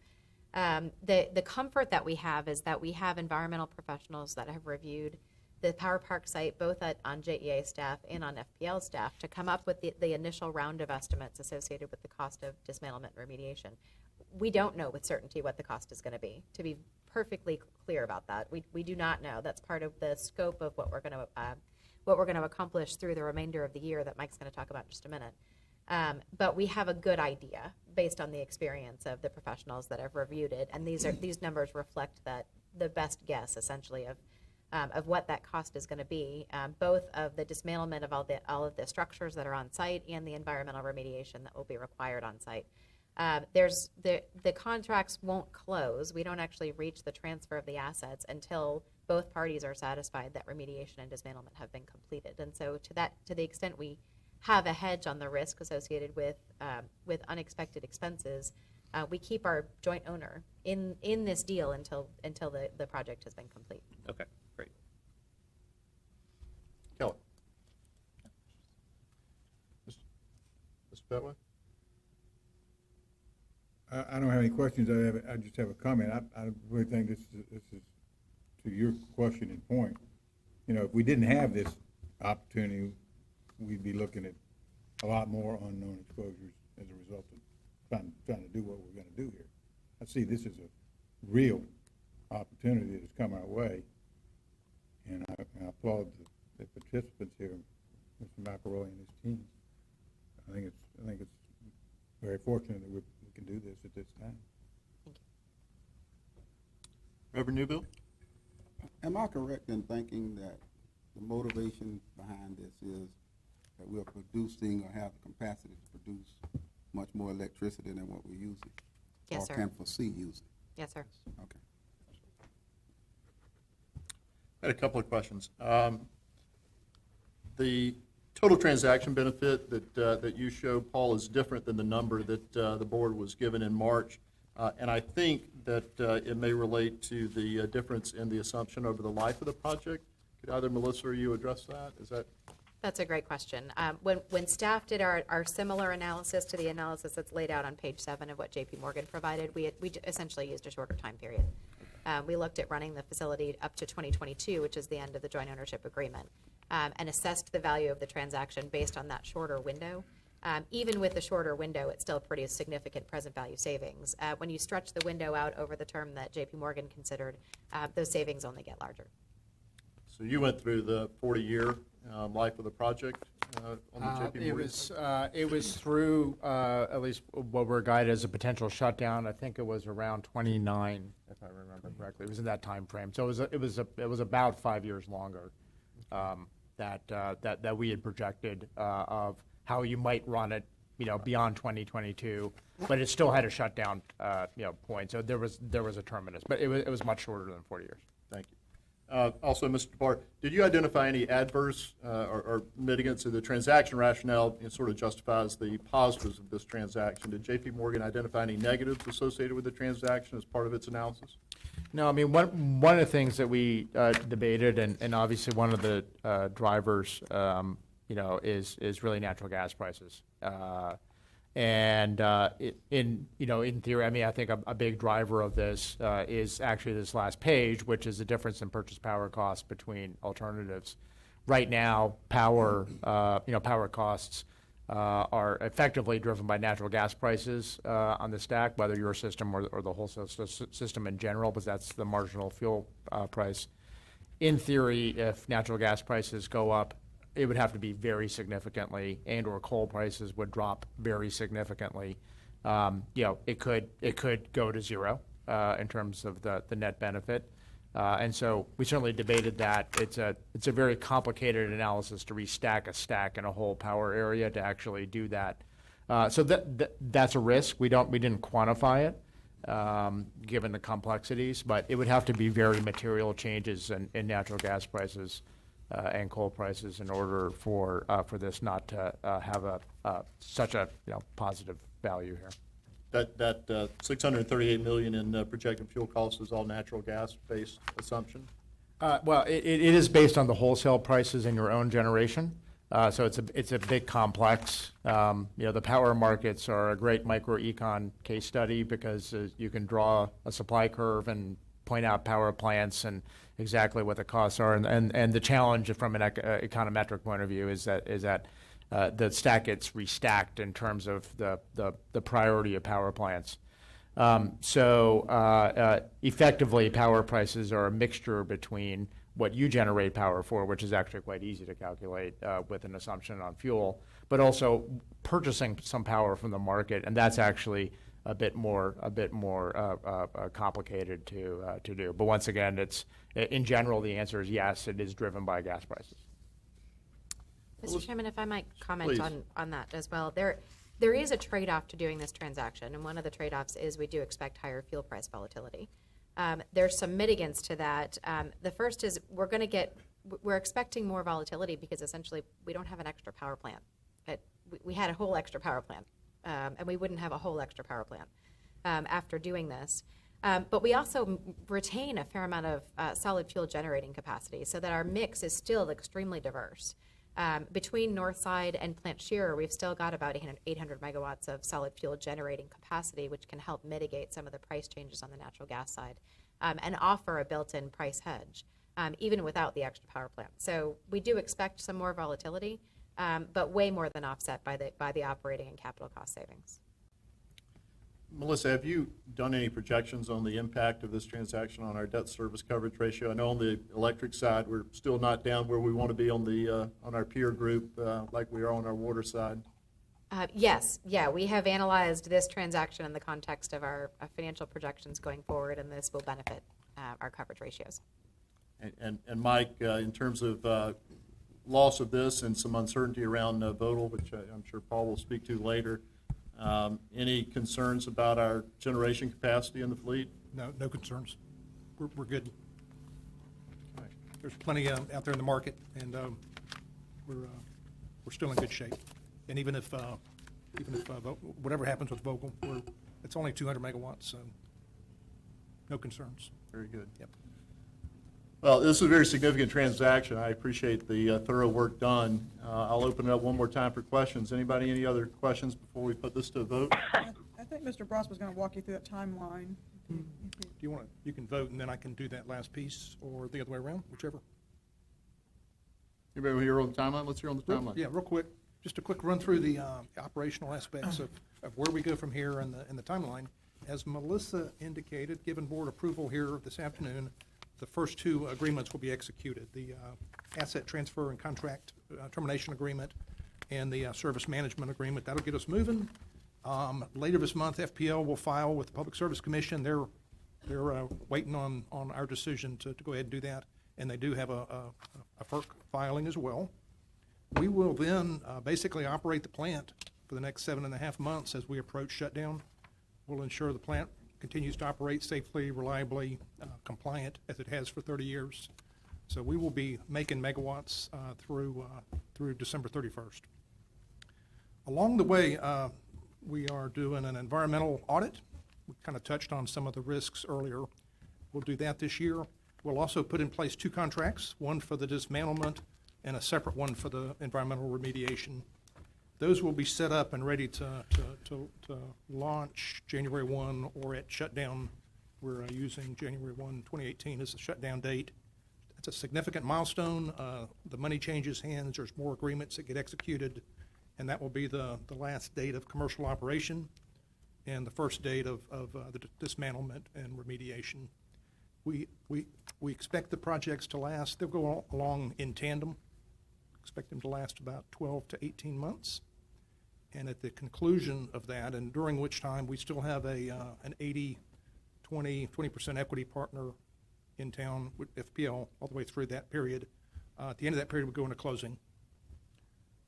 The comfort that we have is that we have environmental professionals that have reviewed the Power Park site, both on JEA staff and on FPL staff, to come up with the initial round of estimates associated with the cost of dismantlement and remediation. We don't know with certainty what the cost is going to be perfectly clear about that. We do not know. That's part of the scope of what we're going to accomplish through the remainder of the year that Mike's going to talk about in just a minute. But we have a good idea based on the experience of the professionals that have reviewed it, and these numbers reflect that the best guess essentially of what that cost is going to be, both of the dismantlement of all of the structures that are on site and the environmental remediation that will be required on site. The contracts won't close. We don't actually reach the transfer of the assets until both parties are satisfied that remediation and dismantlement have been completed. And so to the extent we have a hedge on the risk associated with unexpected expenses, we keep our joint owner in this deal until the project has been complete. Okay, great. Kelly. Mr. Petway? I don't have any questions. I just have a comment. I really think this is to your question and point. You know, if we didn't have this opportunity, we'd be looking at a lot more unknown exposures as a result of trying to do what we're going to do here. I see this as a real opportunity that's come our way, and I applaud the participants here, Mr. McElroy and his team. I think it's very fortunate that we can do this at this time. Thank you. Reverend Newbill? Am I correct in thinking that the motivation behind this is that we're producing or have the capacity to produce much more electricity than what we're using? Yes, sir. Or can foresee using? Yes, sir. Okay. I had a couple of questions. The total transaction benefit that you show, Paul, is different than the number that the board was given in March. And I think that it may relate to the difference in the assumption over the life of the project. Could either Melissa or you address that? That's a great question. When staff did our similar analysis to the analysis that's laid out on page 7 of what JP Morgan provided, we essentially used a shorter time period. We looked at running the facility up to 2022, which is the end of the joint ownership agreement, and assessed the value of the transaction based on that shorter window. Even with the shorter window, it's still pretty significant present value savings. When you stretch the window out over the term that JP Morgan considered, those savings only get larger. So you went through the 40-year life of the project on the JP Morgan? It was through at least what we're guided as a potential shutdown. I think it was around 29, if I remember correctly. It was in that time frame. So it was about 5 years longer that we had projected of how you might run it, beyond 2022. But it still had a shutdown, point. So there was a terminus, but it was much shorter than 40 years. Thank you. Also, Mr. DeBar, did you identify any adverse or mitigants to the transaction rationale and sort of justifies the positives of this transaction? Did JP Morgan identify any negatives associated with the transaction as part of its analysis? No, I mean, one of the things that we debated, and obviously one of the drivers, is really natural gas prices. In theory, I mean, I think a big driver of this is actually this last page, which is the difference in purchase power costs between alternatives. Right now, power costs are effectively driven by natural gas prices on the stack, whether your system or the wholesale system in general, because that's the marginal fuel price. In theory, if natural gas prices go up, it would have to be very significantly, and/or coal prices would drop very significantly. It could go to zero in terms of the net benefit. And so we certainly debated that. It's a very complicated analysis to restack a stack in a whole power area to actually do that. So that's a risk. We didn't quantify it given the complexities, but it would have to be very material changes in natural gas prices and coal prices in order for this not to have such a positive value here. That 638 million in projected fuel costs is all natural gas-based assumption? Well, it is based on the wholesale prices in your own generation. So it's a big complex. The power markets are a great microecon case study because you can draw a supply curve and point out power plants and exactly what the costs are. And the challenge from an econometric point of view is that the stack gets restacked in terms of the priority of power plants. Effectively, power prices are a mixture between what you generate power for, which is actually quite easy to calculate with an assumption on fuel, but also purchasing some power from the market, and that's actually a bit more complicated to do. But once again, in general, the answer is yes, it is driven by gas prices. Mr. Chairman, if I might comment Please. on that as well. There is a trade-off to doing this transaction, and one of the trade-offs is we do expect higher fuel price volatility. There's some mitigants to that. The first is we're expecting more volatility because essentially we don't have an extra power plant. We had a whole extra power plant, and we wouldn't have a whole extra power plant after doing this. But we also retain a fair amount of solid fuel generating capacity so that our mix is still extremely diverse. Between Northside and Plant Shearer, we've still got about 800 megawatts of solid fuel generating capacity, which can help mitigate some of the price changes on the natural gas side and offer a built-in price hedge, even without the extra power plant. So we do expect some more volatility, but way more than offset by the operating and capital cost savings. Melissa, have you done any projections on the impact of this transaction on our debt service coverage ratio? I know on the electric side, we're still not down where we want to be on our peer group like we are on our water side. Yes, we have analyzed this transaction in the context of our financial projections going forward, and this will benefit our coverage ratios. And Mike, in terms of loss of this and some uncertainty around Vogtle, which I'm sure Paul will speak to later, any concerns about our generation capacity in the fleet? No concerns. We're good. Okay. There's plenty out there in the market, and we're still in good shape. And even if whatever happens with Vogtle, it's only 200 megawatts, so no concerns. Very good. Yep. Well, this is a very significant transaction. I appreciate the thorough work done. I'll open it up one more time for questions. Anybody, any other questions before we put this to a vote? I think Mr. Bross was going to walk you through that timeline. You can vote, and then I can do that last piece, or the other way around, whichever. Anybody hear on the timeline? Let's hear on the timeline. Yeah, real quick. Just a quick run through the operational aspects of where we go from here in the timeline. As Melissa indicated, given board approval here this afternoon, the first two agreements will be executed, the asset transfer and contract termination agreement and the service management agreement. That'll get us moving. Later this month, FPL will file with the Public Service Commission. They're waiting on our decision to go ahead and do that, and they do have a FERC filing as well. We will then basically operate the plant for the next 7.5 months as we approach shutdown. We'll ensure the plant continues to operate safely, reliably, compliant as it has for 30 years. So we will be making megawatts through December 31st. Along the way, we are doing an environmental audit. We kind of touched on some of the risks earlier. We'll do that this year. We'll also put in place two contracts, one for the dismantlement and a separate one for the environmental remediation. Those will be set up and ready to launch January 1 or at shutdown. We're using January 1, 2018 as the shutdown date. It's a significant milestone. The money changes hands. There's more agreements that get executed, and that will be the last date of commercial operation and the first date of the dismantlement and remediation. We expect the projects to last. They'll go along in tandem. Expect them to last about 12 to 18 months. And at the conclusion of that, and during which time we still have an 20% equity partner in town with FPL all the way through that period. At the end of that period, we go into closing.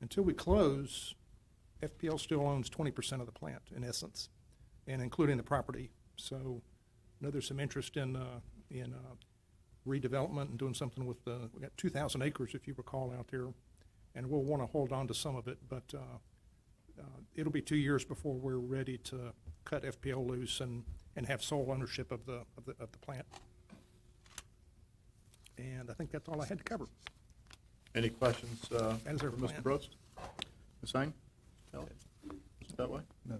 Until we close, FPL still owns 20% of the plant, in essence, and including the property. So I know there's some interest in redevelopment and doing something with we got 2,000 acres, if you recall, out there, and we'll want to hold on to some of it, but it'll be 2 years before we're ready to cut FPL loose and have sole ownership of the plant. And I think that's all I had to cover. Any questions for That is our Mr. plan. Brooks? Ms. Sang? Mr. Betway? No. Are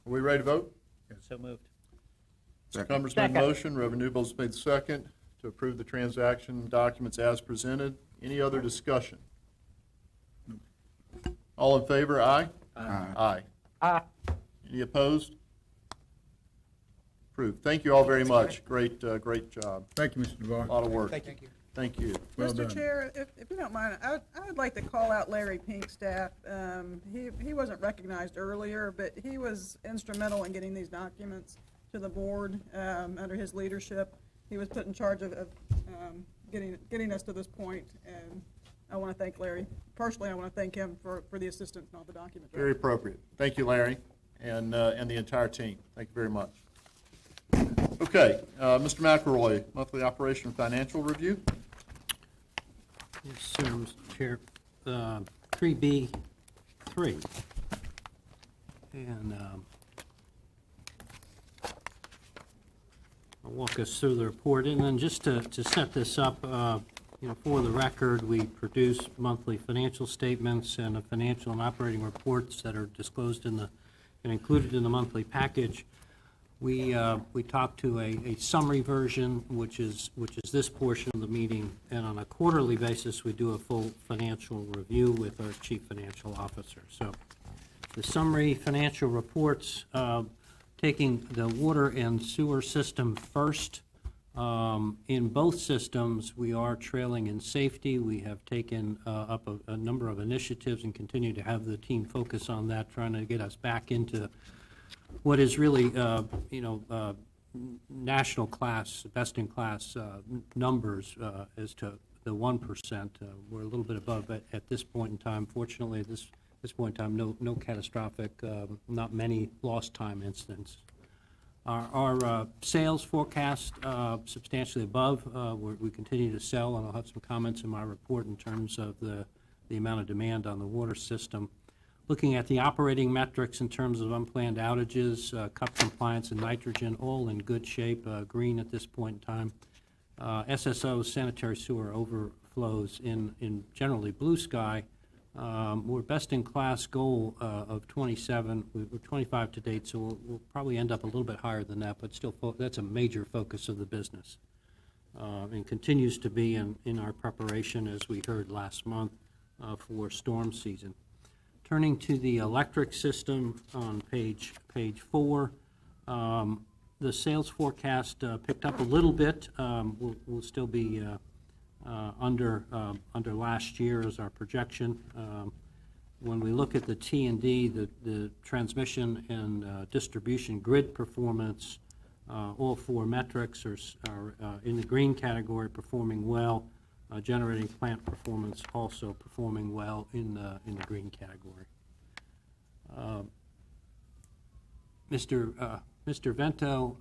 we ready to vote? So moved. Mr. Cumber's made a motion, Reverend Newbell's made the second to approve the transaction documents as presented. Any other discussion? All in favor, aye? Aye. Aye. Any opposed? Approved. Thank you all very much. Great job. Thank you, Mr. DeVar. A lot of work. Thank you. Thank you. Well Mr. done. Chair, if you don't mind, I would like to call out Larry Pinkstaff. He wasn't recognized earlier, but he was instrumental in getting these documents to the board under his leadership. He was put in charge of getting us to this point, and I want to thank Larry. Personally, I want to thank him for the assistance and all the documents. Very appropriate. Thank you, Larry, and the entire team. Thank you very much. Okay, Mr. McElroy, monthly operation and financial review. Yes, sir, Mr. Chair. 3B3. And I'll walk us through the report. And then just to set this up, for the record, we produce monthly financial statements and financial and operating reports that are disclosed and included in the monthly package. We talk to a summary version, which is this portion of the meeting, and on a quarterly basis, we do a full financial review with our chief financial officer. So the summary financial reports, taking the water and sewer system first. In both systems, we are trailing in safety. We have taken up a number of initiatives and continue to have the team focus on that, trying to get us back into what is really, national class, best-in-class numbers as to the 1%. We're a little bit above at this point in time. Fortunately, at this point in time, no catastrophic, not many lost time incidents. Our sales forecast substantially above. We continue to sell, and I'll have some comments in my report in terms of the amount of demand on the water system. Looking at the operating metrics in terms of unplanned outages, CUP compliance and nitrogen, all in good shape, green at this point in time. SSO, sanitary sewer overflows in generally blue sky. We're best-in-class goal of 27. We're 25 to date, so we'll probably end up a little bit higher than that, but still, that's a major focus of the business. And continues to be in our preparation, as we heard last month, for storm season. Turning to the electric system on page 4, the sales forecast picked up a little bit. We'll still be under last year as our projection. When we look at the T&D, the transmission and distribution grid performance, all 4 metrics are in the green category, performing well. Generating plant performance also performing well in the green category. Mr. Vento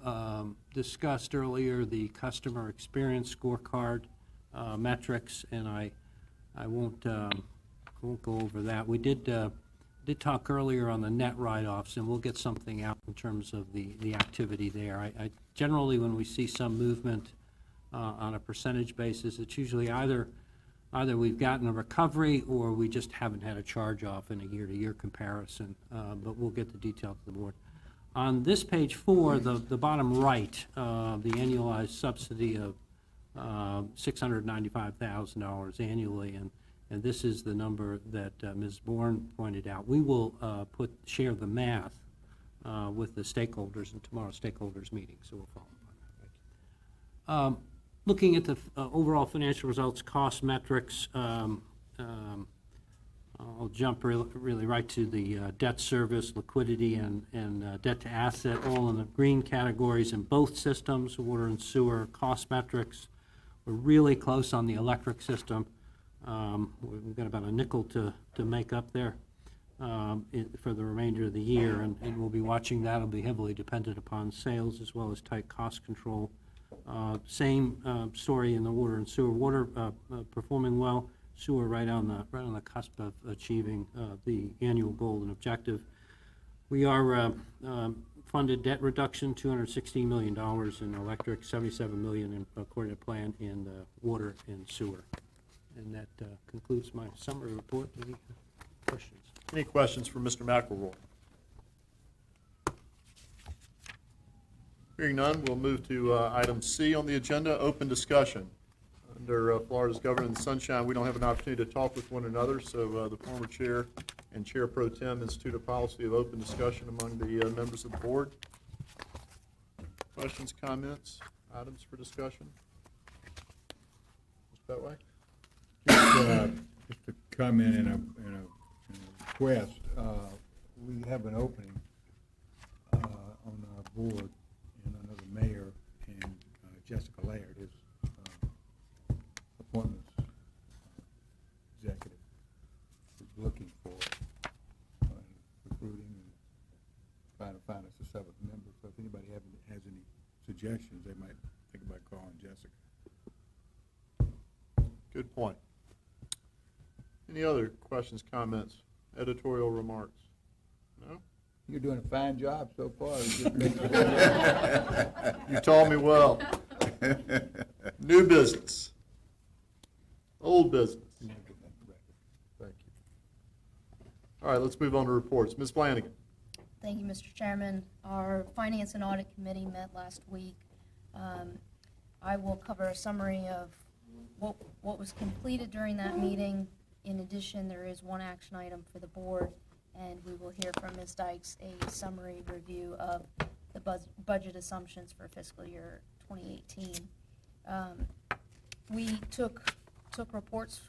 discussed earlier the customer experience scorecard metrics, and I won't go over that. We did talk earlier on the net write-offs, and we'll get something out in terms of the activity there. I generally, when we see some movement on a percentage basis, it's usually either we've gotten a recovery or we just haven't had a charge-off in a year-to-year comparison, but we'll get the detail to the board. On this page 4, the bottom right, the annualized subsidy of $695,000 annually, and this is the number that Ms. Bourne pointed out. We will share the math with the stakeholders in tomorrow's stakeholders meeting, so we'll follow up on that. Looking at the overall financial results, cost metrics, I'll jump really right to the debt service, liquidity, and debt to asset, all in the green categories in both systems, water and sewer. Cost metrics, we're really close on the electric system. We've got about a nickel to make up there for the remainder of the year, and we'll be watching that. It'll be heavily dependent upon sales as well as tight cost control. Same story in the water and sewer. Water performing well, sewer right on the cusp of achieving the annual goal and objective. We are funded debt reduction, $216 million in electric, $77 million in, according to plan, in water and sewer. And that concludes my summary report. Any questions? Any questions for Mr. McElroy? Hearing none, we'll move to item C on the agenda, open discussion. Under Florida's Government in Sunshine, we don't have an opportunity to talk with one another, so the former chair and Chair Pro Tem institute a policy of open discussion among the members of the board. Questions, comments, items for discussion? Mr. Petway? Just a comment and a request. We have an opening on our board, and another mayor and Jessica Laird is appointments executive is looking for recruiting and trying to find us a seventh member. So if anybody has any suggestions, they might think about calling Jessica. Good point. Any other questions, comments, editorial remarks? No? You're doing a fine job so far. You told me well. New business. Old business. Thank you. All right, let's move on to reports. Ms. Flanagan. Thank you, Mr. Chairman. Our Finance and Audit Committee met last week. I will cover a summary of what was completed during that meeting. In addition, there is one action item for the board, and we will hear from Ms. Dykes a summary review of the budget assumptions for fiscal year 2018. We took reports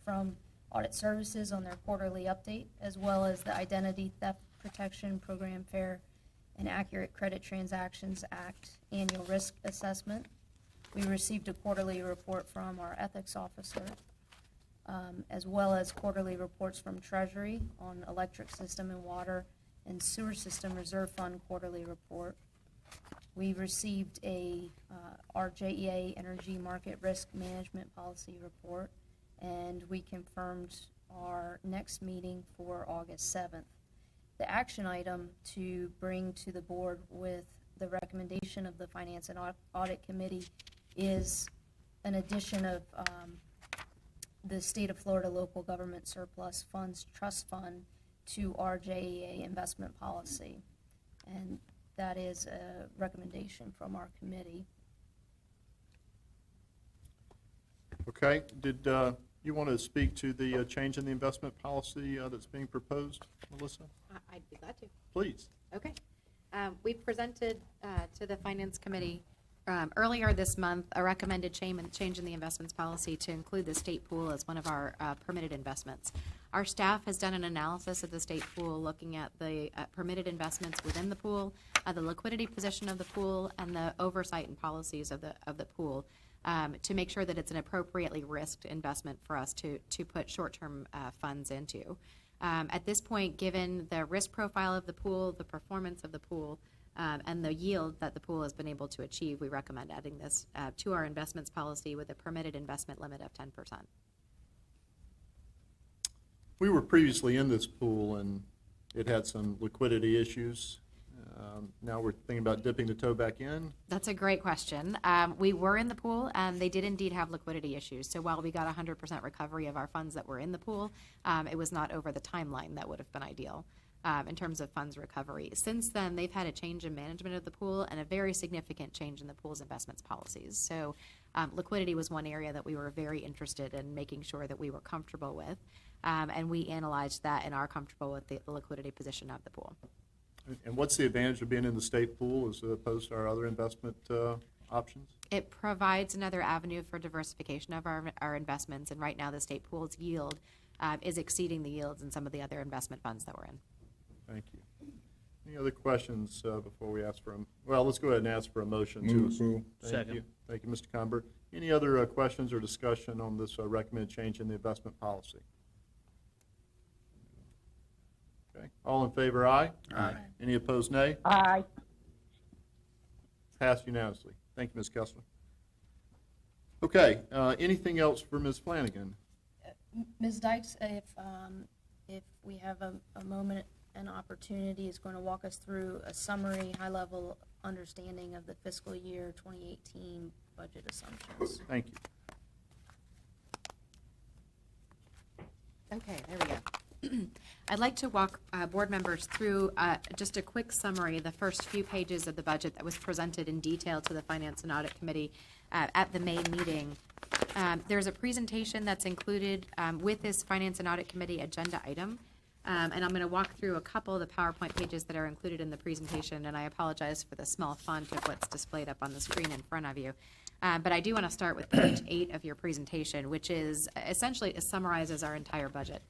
from Audit Services on their quarterly update, as well as the Identity Theft Protection Program Fair and Accurate Credit Transactions Act Annual Risk Assessment. We received a quarterly report from our ethics officer, as well as quarterly reports from Treasury on electric system and water and sewer system reserve fund quarterly report. We received our JEA Energy Market Risk Management Policy report, and we confirmed our next meeting for August 7th. The action item to bring to the board with the recommendation of the Finance and Audit Committee is an addition of the State of Florida Local Government Surplus Funds Trust Fund to our JEA investment policy. And that is a recommendation from our committee. Okay, did you want to speak to the change in the investment policy that's being proposed, Melissa? I'd be glad to. Please. Okay. We presented to the Finance Committee earlier this month a recommended change in the investments policy to include the state pool as one of our permitted investments. Our staff has done an analysis of the state pool, looking at the permitted investments within the pool, the liquidity position of the pool, and the oversight and policies of the pool, to make sure that it's an appropriately risked investment for us to put short-term funds into. At this point, given the risk profile of the pool, the performance of the pool, and the yield that the pool has been able to achieve, we recommend adding this to our investments policy with a permitted investment limit of 10%. We were previously in this pool, and it had some liquidity issues. Now we're thinking about dipping the toe back in. That's a great question. We were in the pool, and they did indeed have liquidity issues. So while we got 100% recovery of our funds that were in the pool, it was not over the timeline that would have been ideal in terms of funds recovery. Since then, they've had a change in management of the pool and a very significant change in the pool's investments policies. So liquidity was one area that we were very interested in making sure that we were comfortable with, and we analyzed that and are comfortable with the liquidity position of the pool. And what's the advantage of being in the state pool as opposed to our other investment options? It provides another avenue for diversification of our investments, and right now the state pool's yield is exceeding the yields in some of the other investment funds that we're in. Thank you. Any other questions before we ask for them? Well, let's go ahead and ask for a motion. Move approval. Thank you. Thank you, Mr. Conbert. Any other questions or discussion on this recommended change in the investment policy? Okay. All in favor, aye? Aye. Any opposed, nay? Aye. Passed unanimously. Thank you, Ms. Kessler. Okay, anything else for Ms. Flanagan? Ms. Dykes, if we have a moment an opportunity. Is going to walk us through a summary, high-level understanding of the fiscal year 2018 budget assumptions. Thank you. Okay, there we go. I'd like to walk board members through just a quick summary, the first few pages of the budget that was presented in detail to the Finance and Audit Committee at the May meeting. There's a presentation that's included with this Finance and Audit Committee agenda item. And I'm going to walk through a couple of the PowerPoint pages that are included in the presentation, and I apologize for the small font of what's displayed up on the screen in front of you. But I do want to start with page 8 of your presentation, which is essentially it summarizes our entire budget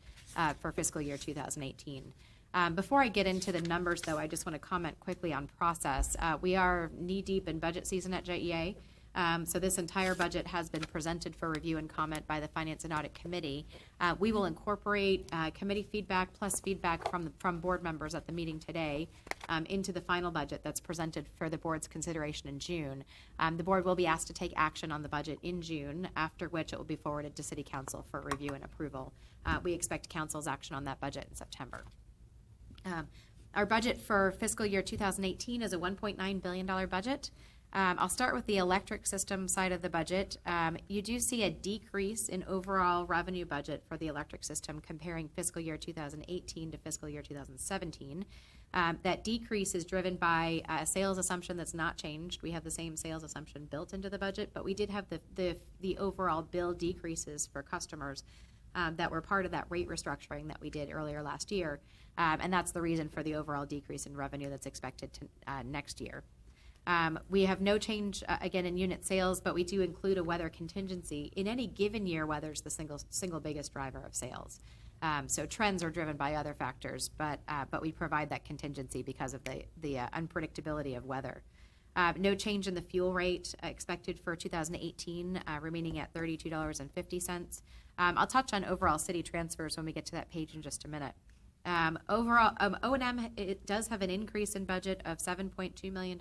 for fiscal year 2018. Before I get into the numbers, though, I just want to comment quickly on process. We are knee-deep in budget season at JEA. So this entire budget has been presented for review and comment by the Finance and Audit Committee. We will incorporate committee feedback plus feedback from board members at the meeting today into the final budget that's presented for the board's consideration in June. The board will be asked to take action on the budget in June, after which it will be forwarded to City Council for review and approval. We expect Council's action on that budget in September. Our budget for fiscal year 2018 is a $1.9 billion budget. I'll start with the electric system side of the budget. You do see a decrease in overall revenue budget for the electric system comparing fiscal year 2018 to fiscal year 2017. That decrease is driven by a sales assumption that's not changed. We have the same sales assumption built into the budget, but we did have the overall bill decreases for customers that were part of that rate restructuring that we did earlier last year. And that's the reason for the overall decrease in revenue that's expected to, next year. We have no change, again, in unit sales, but we do include a weather contingency. In any given year, weather's the single biggest driver of sales. So trends are driven by other factors, but we provide that contingency because of the unpredictability of weather. No change in the fuel rate expected for 2018, remaining at $32.50. I'll touch on overall city transfers when we get to that page in just a minute. Overall, O&M, it does have an increase in budget of $7.2 million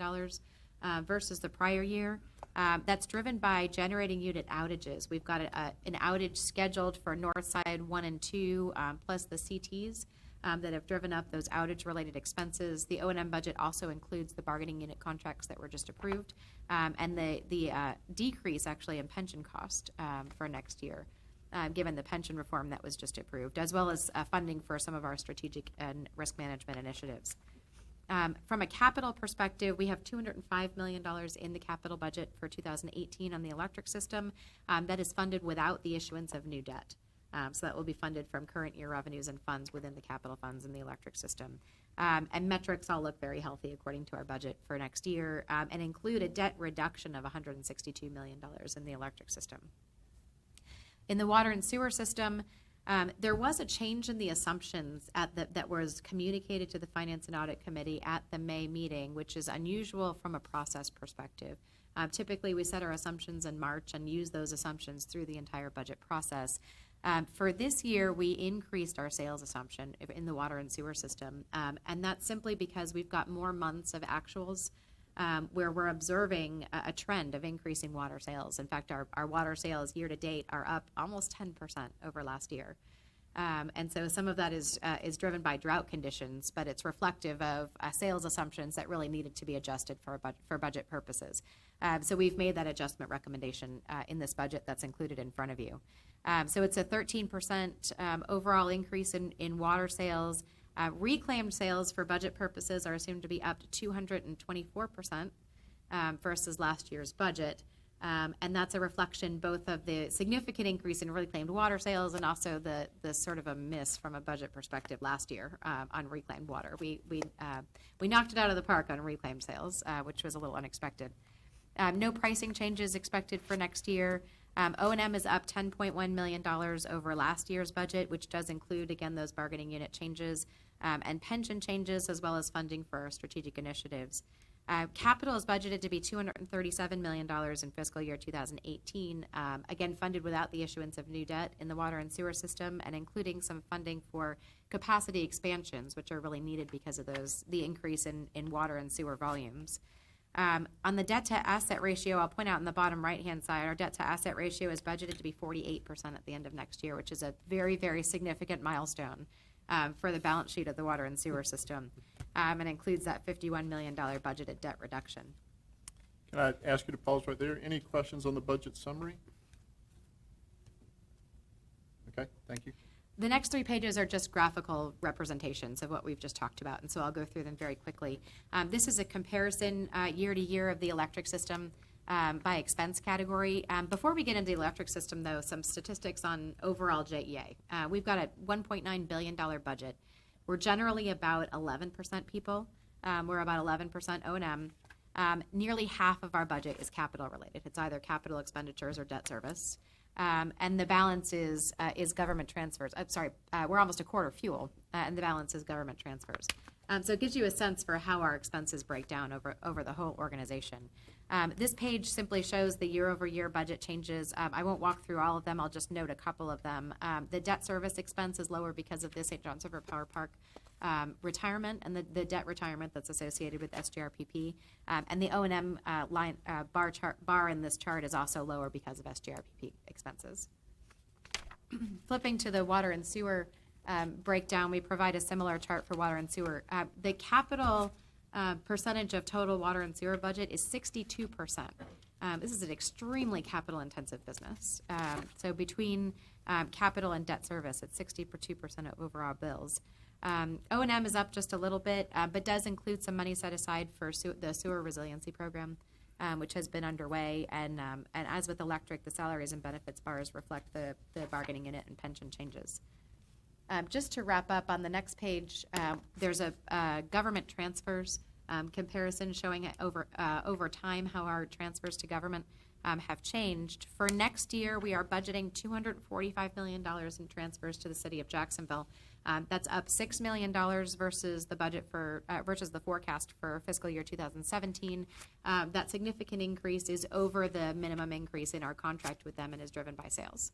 versus the prior year. That's driven by generating unit outages. We've got an outage scheduled for Northside 1 and 2, plus the CTs that have driven up those outage-related expenses. The O&M budget also includes the bargaining unit contracts that were just approved, and the decrease actually in pension cost for next year. Given the pension reform that was just approved, as well as funding for some of our strategic and risk management initiatives. From a capital perspective, we have $205 million in the capital budget for 2018 on the electric system. That is funded without the issuance of new debt. So that will be funded from current year revenues and funds within the capital funds in the electric system. And metrics all look very healthy according to our budget for next year, and include a debt reduction of $162 million in the electric system. In the water and sewer system, there was a change in the assumptions that was communicated to the Finance and Audit Committee at the May meeting, which is unusual from a process perspective. Typically, we set our assumptions in March and use those assumptions through the entire budget process. For this year, we increased our sales assumption in the water and sewer system, and that's simply because we've got more months of actuals where we're observing a trend of increasing water sales. In fact, our water sales year to date are up almost 10% over last year. And so some of that is driven by drought conditions, but it's reflective of sales assumptions that really needed to be adjusted for budget purposes. So we've made that adjustment recommendation in this budget that's included in front of you. So it's a 13% overall increase in water sales. Reclaimed sales for budget purposes are assumed to be up to 224% versus last year's budget. And that's a reflection both of the significant increase in reclaimed water sales and also the sort of a miss from a budget perspective last year on reclaimed water. We knocked it out of the park on reclaimed sales, which was a little unexpected. No pricing changes expected for next year. O&M is up $10.1 million over last year's budget, which does include, again, those bargaining unit changes and pension changes, as well as funding for our strategic initiatives. Capital is budgeted to be $237 million in fiscal year 2018, again, funded without the issuance of new debt in the water and sewer system, and including some funding for capacity expansions, which are really needed because of the increase in water and sewer volumes. On the debt-to-asset ratio, I'll point out in the bottom right-hand side, our debt-to-asset ratio is budgeted to be 48% at the end of next year, which is a very, very significant milestone for the balance sheet of the water and sewer system, and includes that $51 million budgeted debt reduction. Can I ask you to pause right there? Any questions on the budget summary? Okay, thank you. The next 3 pages are just graphical representations of what we've just talked about, and so I'll go through them very quickly. This is a comparison year to year of the electric system by expense category. Before we get into the electric system, though, some statistics on overall JEA. We've got a $1.9 billion budget. We're generally about 11% people. We're about 11% O&M. Nearly half of our budget is capital related. It's either capital expenditures or debt service. And the balance is government transfers. We're almost a quarter fuel, and the balance is government transfers. So it gives you a sense for how our expenses break down over the whole organization. This page simply shows the year-over-year budget changes. I won't walk through all of them. I'll just note a couple of them. The debt service expense is lower because of the St. Johns River Power Park retirement and the debt retirement that's associated with SGRPP. And the O&M bar in this chart is also lower because of SGRPP expenses. Flipping to the water and sewer breakdown, we provide a similar chart for water and sewer. The capital percentage of total water and sewer budget is 62%. This is an extremely capital-intensive business. So between capital and debt service, it's 62% of overall bills. O&M is up just a little bit, but does include some money set aside for the sewer resiliency program, which has been underway. And as with electric, the salaries and benefits bars reflect the bargaining unit and pension changes. Just to wrap up, on the next page, there's a government transfers comparison showing over time how our transfers to government have changed. For next year, we are budgeting $245 million in transfers to the city of Jacksonville. That's up $6 million versus the budget versus the forecast for fiscal year 2017. That significant increase is over the minimum increase in our contract with them and is driven by sales.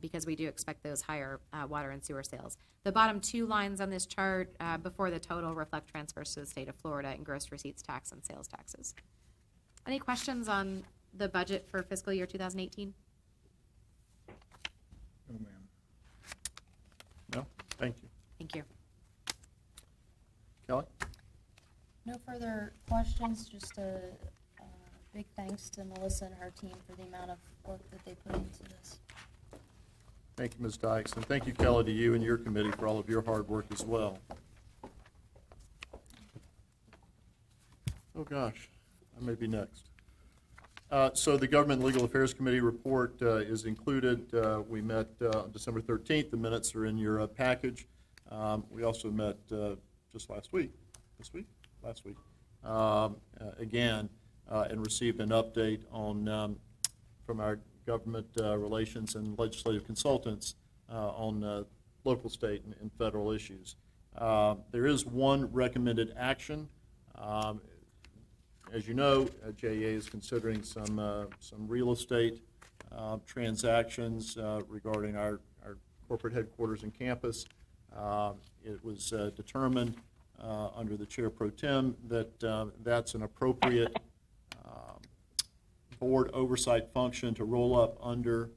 Because we do expect those higher water and sewer sales. The bottom 2 lines on this chart before the total reflect transfers to the state of Florida in gross receipts tax and sales taxes. Any questions on the budget for fiscal year 2018? No, ma'am. No? Thank you. Thank you. Kelly? No further questions, just a big thanks to Melissa and her team for the amount of work that they put into this. Thank you, Ms. Dykes, and thank you, Kelly, to you and your committee for all of your hard work as well. Oh, gosh, I may be next. So the Government and Legal Affairs Committee report is included. We met on December 13th. The minutes are in your package. We also met just last week, again, and received an update on from our government relations and legislative consultants on local, state, and federal issues. There is one recommended action. As you know, JEA is considering some real estate transactions regarding our corporate headquarters and campus. It was determined under the Chair Pro Tem that that's an appropriate board oversight function to roll up under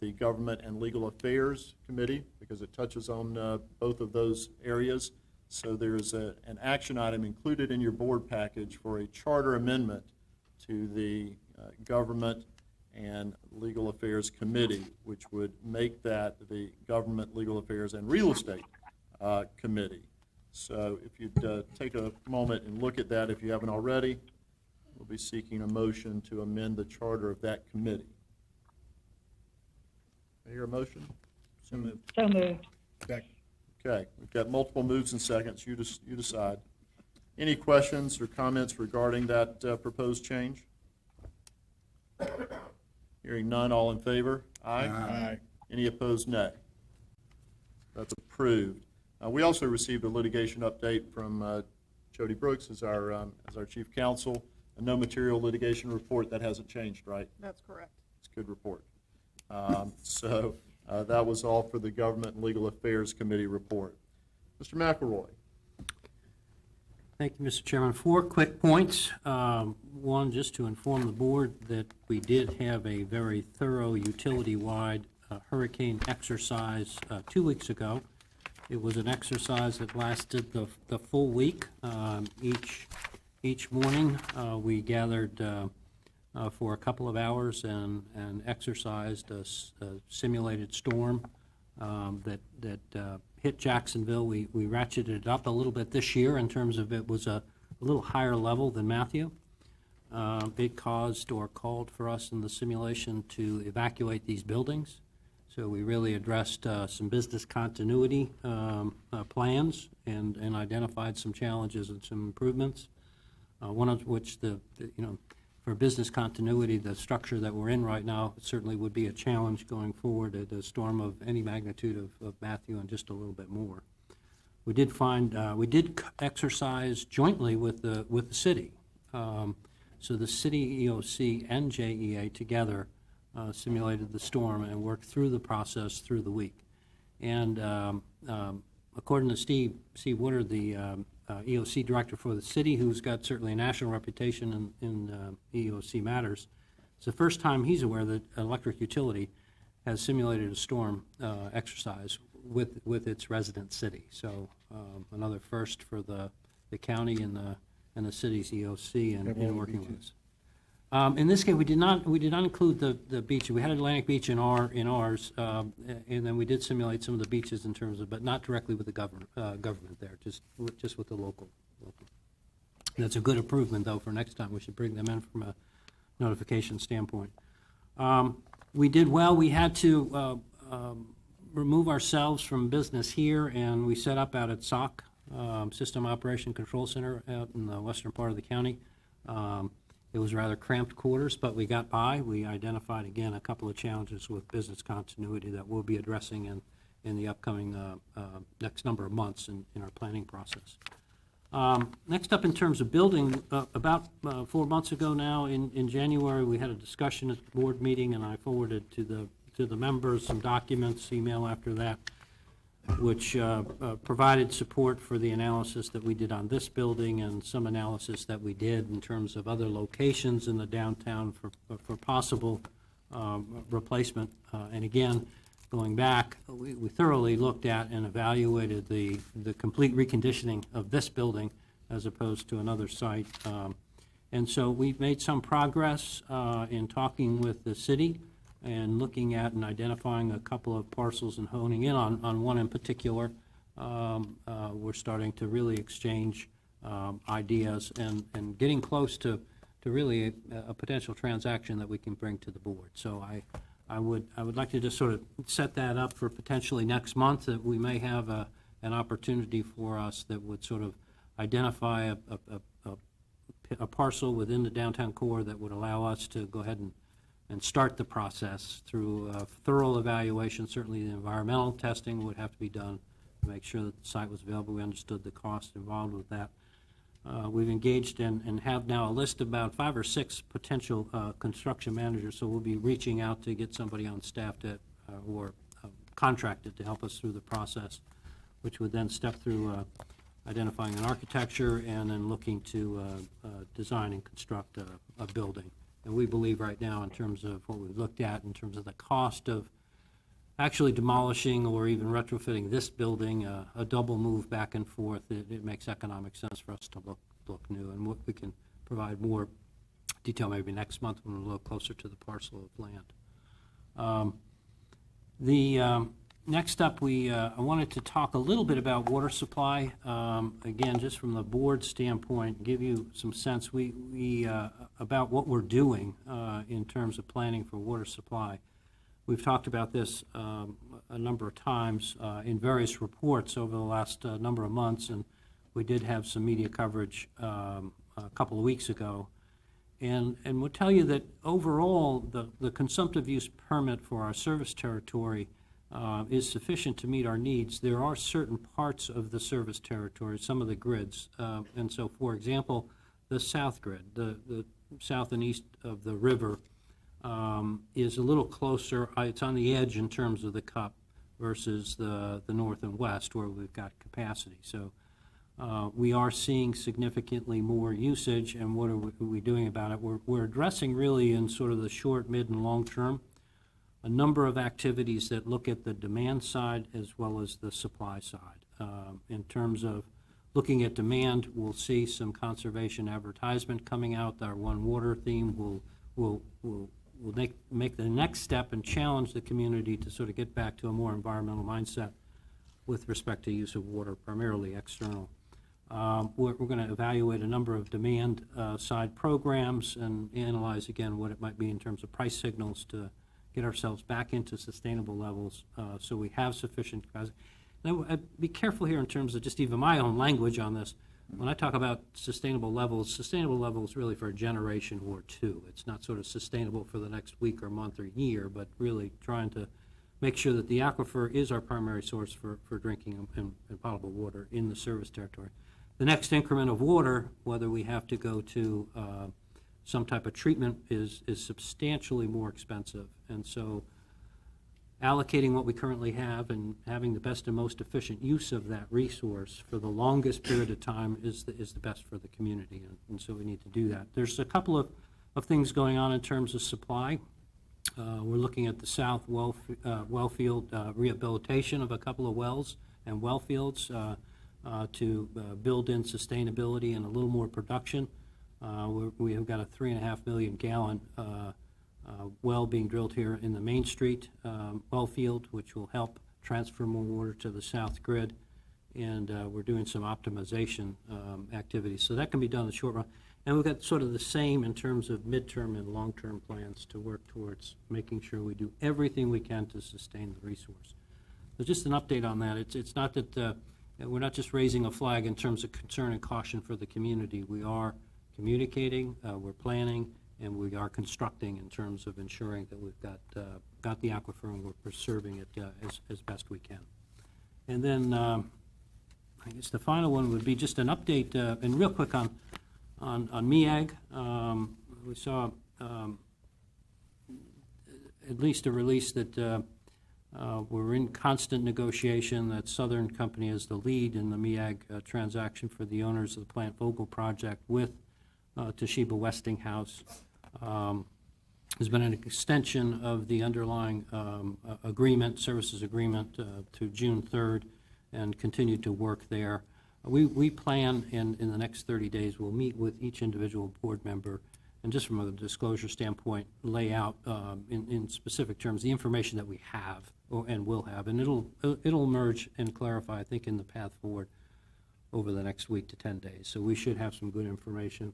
the Government and Legal Affairs Committee because it touches on both of those areas. So there's an action item included in your board package for a charter amendment to the Government and Legal Affairs Committee, which would make that the Government, Legal Affairs, and Real Estate Committee. So if you'd take a moment and look at that if you haven't already, we'll be seeking a motion to amend the charter of that committee. I hear a motion? So moved. Second. Okay, we've got multiple moves and seconds. You decide. Any questions or comments regarding that proposed change? Hearing none, all in favor? Aye. Aye. Any opposed, nay. That's approved. We also received a litigation update from Jody Brooks as our chief counsel. A no material litigation report. That hasn't changed, right? That's correct. It's a good report. So that was all for the Government and Legal Affairs Committee report. Mr. McElroy. Thank you, Mr. Chairman. 4 quick points. One, just to inform the board that we did have a very thorough utility-wide hurricane exercise 2 weeks ago. It was an exercise that lasted the full week. Each morning, we gathered for a couple of hours and exercised a simulated storm that hit Jacksonville. We ratcheted it up a little bit this year in terms of it was a little higher level than Matthew. It caused or called for us in the simulation to evacuate these buildings. So we really addressed some business continuity plans and identified some challenges and some improvements. One of which for business continuity, the structure that we're in right now certainly would be a challenge going forward at a storm of any magnitude of Matthew and just a little bit more. We did exercise jointly with the city. So the city EOC and JEA together simulated the storm and worked through the process through the week. And according to Steve Woodard, the EOC director for the city, who's got certainly a national reputation in EOC matters, it's the first time he's aware that an electric utility has simulated a storm exercise with its resident city. So another first for the county and the city's EOC in working with us. In this case, we did not include the beaches. We had Atlantic Beach in ours, and then we did simulate some of the beaches in terms of, but not directly with the government there, just with the local. That's a good improvement, though, for next time. We should bring them in from a notification standpoint. We did well. We had to remove ourselves from business here, and we set up out at SOC, System Operation Control Center, out in the western part of the county. It was rather cramped quarters, but we got by. We identified, again, a couple of challenges with business continuity that we'll be addressing in the upcoming next number of months in our planning process. Next up, in terms of building, about 4 months ago now, in January, we had a discussion at the board meeting, and I forwarded to the members some documents, email after that, which provided support for the analysis that we did on this building and some analysis that we did in terms of other locations in the downtown for possible replacement. And again, going back, we thoroughly looked at and evaluated the complete reconditioning of this building as opposed to another site. And so we've made some progress in talking with the city and looking at and identifying a couple of parcels and honing in on one in particular. We're starting to really exchange ideas and getting close to really a potential transaction that we can bring to the board. So I would like to just sort of set that up for potentially next month, that we may have an opportunity for us that would sort of identify a parcel within the downtown core that would allow us to go ahead and start the process through a thorough evaluation. Certainly the environmental testing would have to be done to make sure that the site was available. We understood the cost involved with that. We've engaged and have now a list of about 5 or 6 potential construction managers, so we'll be reaching out to get somebody on staff or contracted to help us through the process, which would then step through identifying an architecture and then looking to design and construct a building. And we believe right now, in terms of what we've looked at, in terms of the cost of actually demolishing or even retrofitting this building, a double move back and forth, it makes economic sense for us to look new. And we can provide more detail maybe next month when we look closer to the parcel of land. Next up, I wanted to talk a little bit about water supply. Again, just from the board standpoint, give you some sense about what we're doing in terms of planning for water supply. We've talked about this a number of times in various reports over the last number of months, and we did have some media coverage a couple of weeks ago. And we'll tell you that overall, the consumptive use permit for our service territory is sufficient to meet our needs. There are certain parts of the service territory, some of the grids, and so, for example, the south grid, the south and east of the river, is a little closer. It's on the edge in terms of the cup versus the north and west, where we've got capacity. So we are seeing significantly more usage, and what are we doing about it? We're addressing really in sort of the short, mid, and long term a number of activities that look at the demand side as well as the supply side. In terms of looking at demand, we'll see some conservation advertisement coming out. Our One Water theme will make the next step and challenge the community to sort of get back to a more environmental mindset with respect to use of water, primarily external. We're going to evaluate a number of demand side programs and analyze again what it might be in terms of price signals to get ourselves back into sustainable levels so we have sufficient capacity. Now, I'd be careful here in terms of just even my own language on this. When I talk about sustainable levels really for a generation or two. It's not sort of sustainable for the next week or month or year, but really trying to make sure that the aquifer is our primary source for drinking and potable water in the service territory. The next increment of water, whether we have to go to some type of treatment, is substantially more expensive. And so allocating what we currently have and having the best and most efficient use of that resource for the longest period of time is the best for the community, and so we need to do that. There's a couple of things going on in terms of supply. We're looking at the south well field rehabilitation of a couple of wells and well fields to build in sustainability and a little more production. We have got a 3.5 million gallon well being drilled here in the Main Street well field, which will help transfer more water to the south grid. And we're doing some optimization activities. So that can be done in the short run. And we've got sort of the same in terms of midterm and long-term plans to work towards making sure we do everything we can to sustain the resource. So just an update on that. It's not that we're not just raising a flag in terms of concern and caution for the community. We are communicating, we're planning, and we are constructing in terms of ensuring that we've got the aquifer and we're preserving it as best we can. And then I guess the final one would be just an update and real quick on MEAG. We saw at least a release that we're in constant negotiation, that Southern Company is the lead in the MEAG transaction for the owners of the Plant Vogel project with Toshiba Westinghouse. There's been an extension of the underlying services agreement to June 3rd, and continue to work there. We plan in the next 30 days, we'll meet with each individual board member and just from a disclosure standpoint, lay out in specific terms the information that we have and will have, and it'll emerge and clarify, I think, in the path forward over the next week to 10 days. So we should have some good information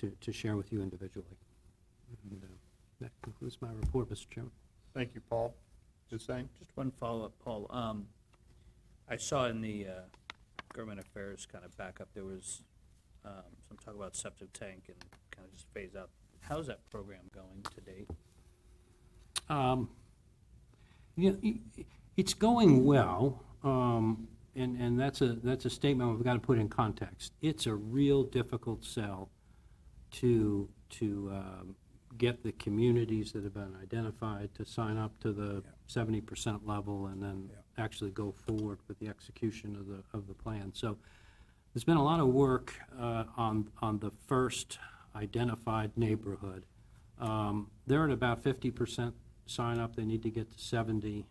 to share with you individually. And, that concludes my report, Mr. Chairman. Thank you, Paul. Hussein? Just one follow-up, Paul. I saw in the government affairs kind of backup, there was some talk about septic tank and kind of just phase out. How's that program going to date? It's going well, and that's a statement we've got to put in context. It's a real difficult sell to get the communities that have been identified to sign up to the 70% level and then actually go forward with the execution of the plan. So there's been a lot of work on the first identified neighborhood. They're at about 50% sign up. They need to get to 70.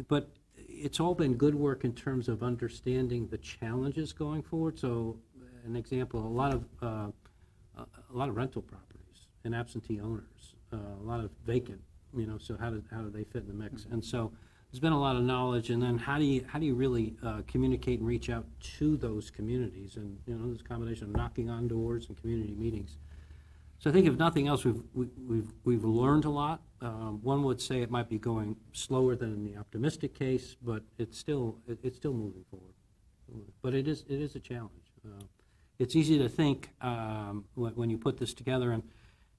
But it's all been good work in terms of understanding the challenges going forward. So an example, a lot of rental properties and absentee owners, a lot of vacant, so how do they fit in the mix? And so there's been a lot of knowledge, and then how do you really communicate and reach out to those communities? And there's a combination of knocking on doors and community meetings. So I think if nothing else, we've learned a lot. One would say it might be going slower than in the optimistic case, but it's still moving forward. But it is a challenge. It's easy to think when you put this together,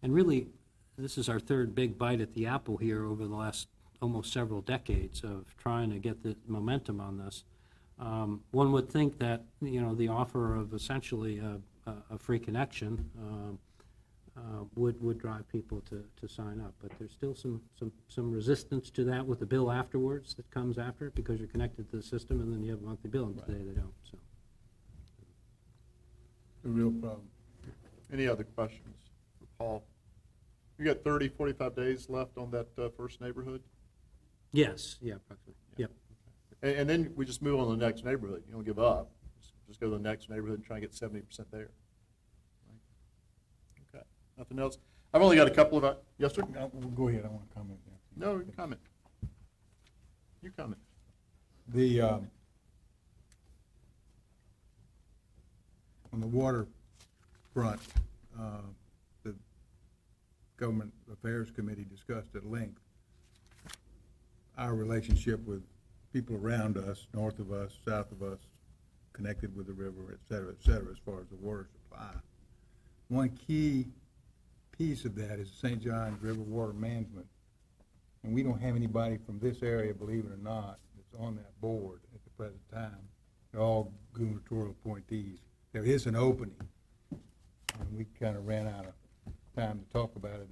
and really, this is our third big bite at the apple here over the last almost several decades of trying to get the momentum on this. One would think that the offer of essentially a free connection would drive people to sign up, but there's still some resistance to that with the bill afterwards that comes after it, because you're connected to the system and then you have a monthly bill, and today they don't. So. A real problem. Any other questions for Paul? We got 30, 45 days left on that first neighborhood? Yes, yeah, approximately, yep. And then we just move on to the next neighborhood. You don't give up. Just go to the next neighborhood and try and get 70% there. Right. Okay. Nothing else? I've only got a couple of, yes, sir? No, go ahead, I want to comment there. No, you can comment. You comment. The, on the water front, the Government Affairs Committee discussed at length our relationship with people around us, north of us, south of us, connected with the river, et cetera, as far as the water supply. One key piece of that is St. John's River Water Management. And we don't have anybody from this area, believe it or not, that's on that board at the present time. They're all gubernatorial appointees. There is an opening, and we kind of ran out of time to talk about it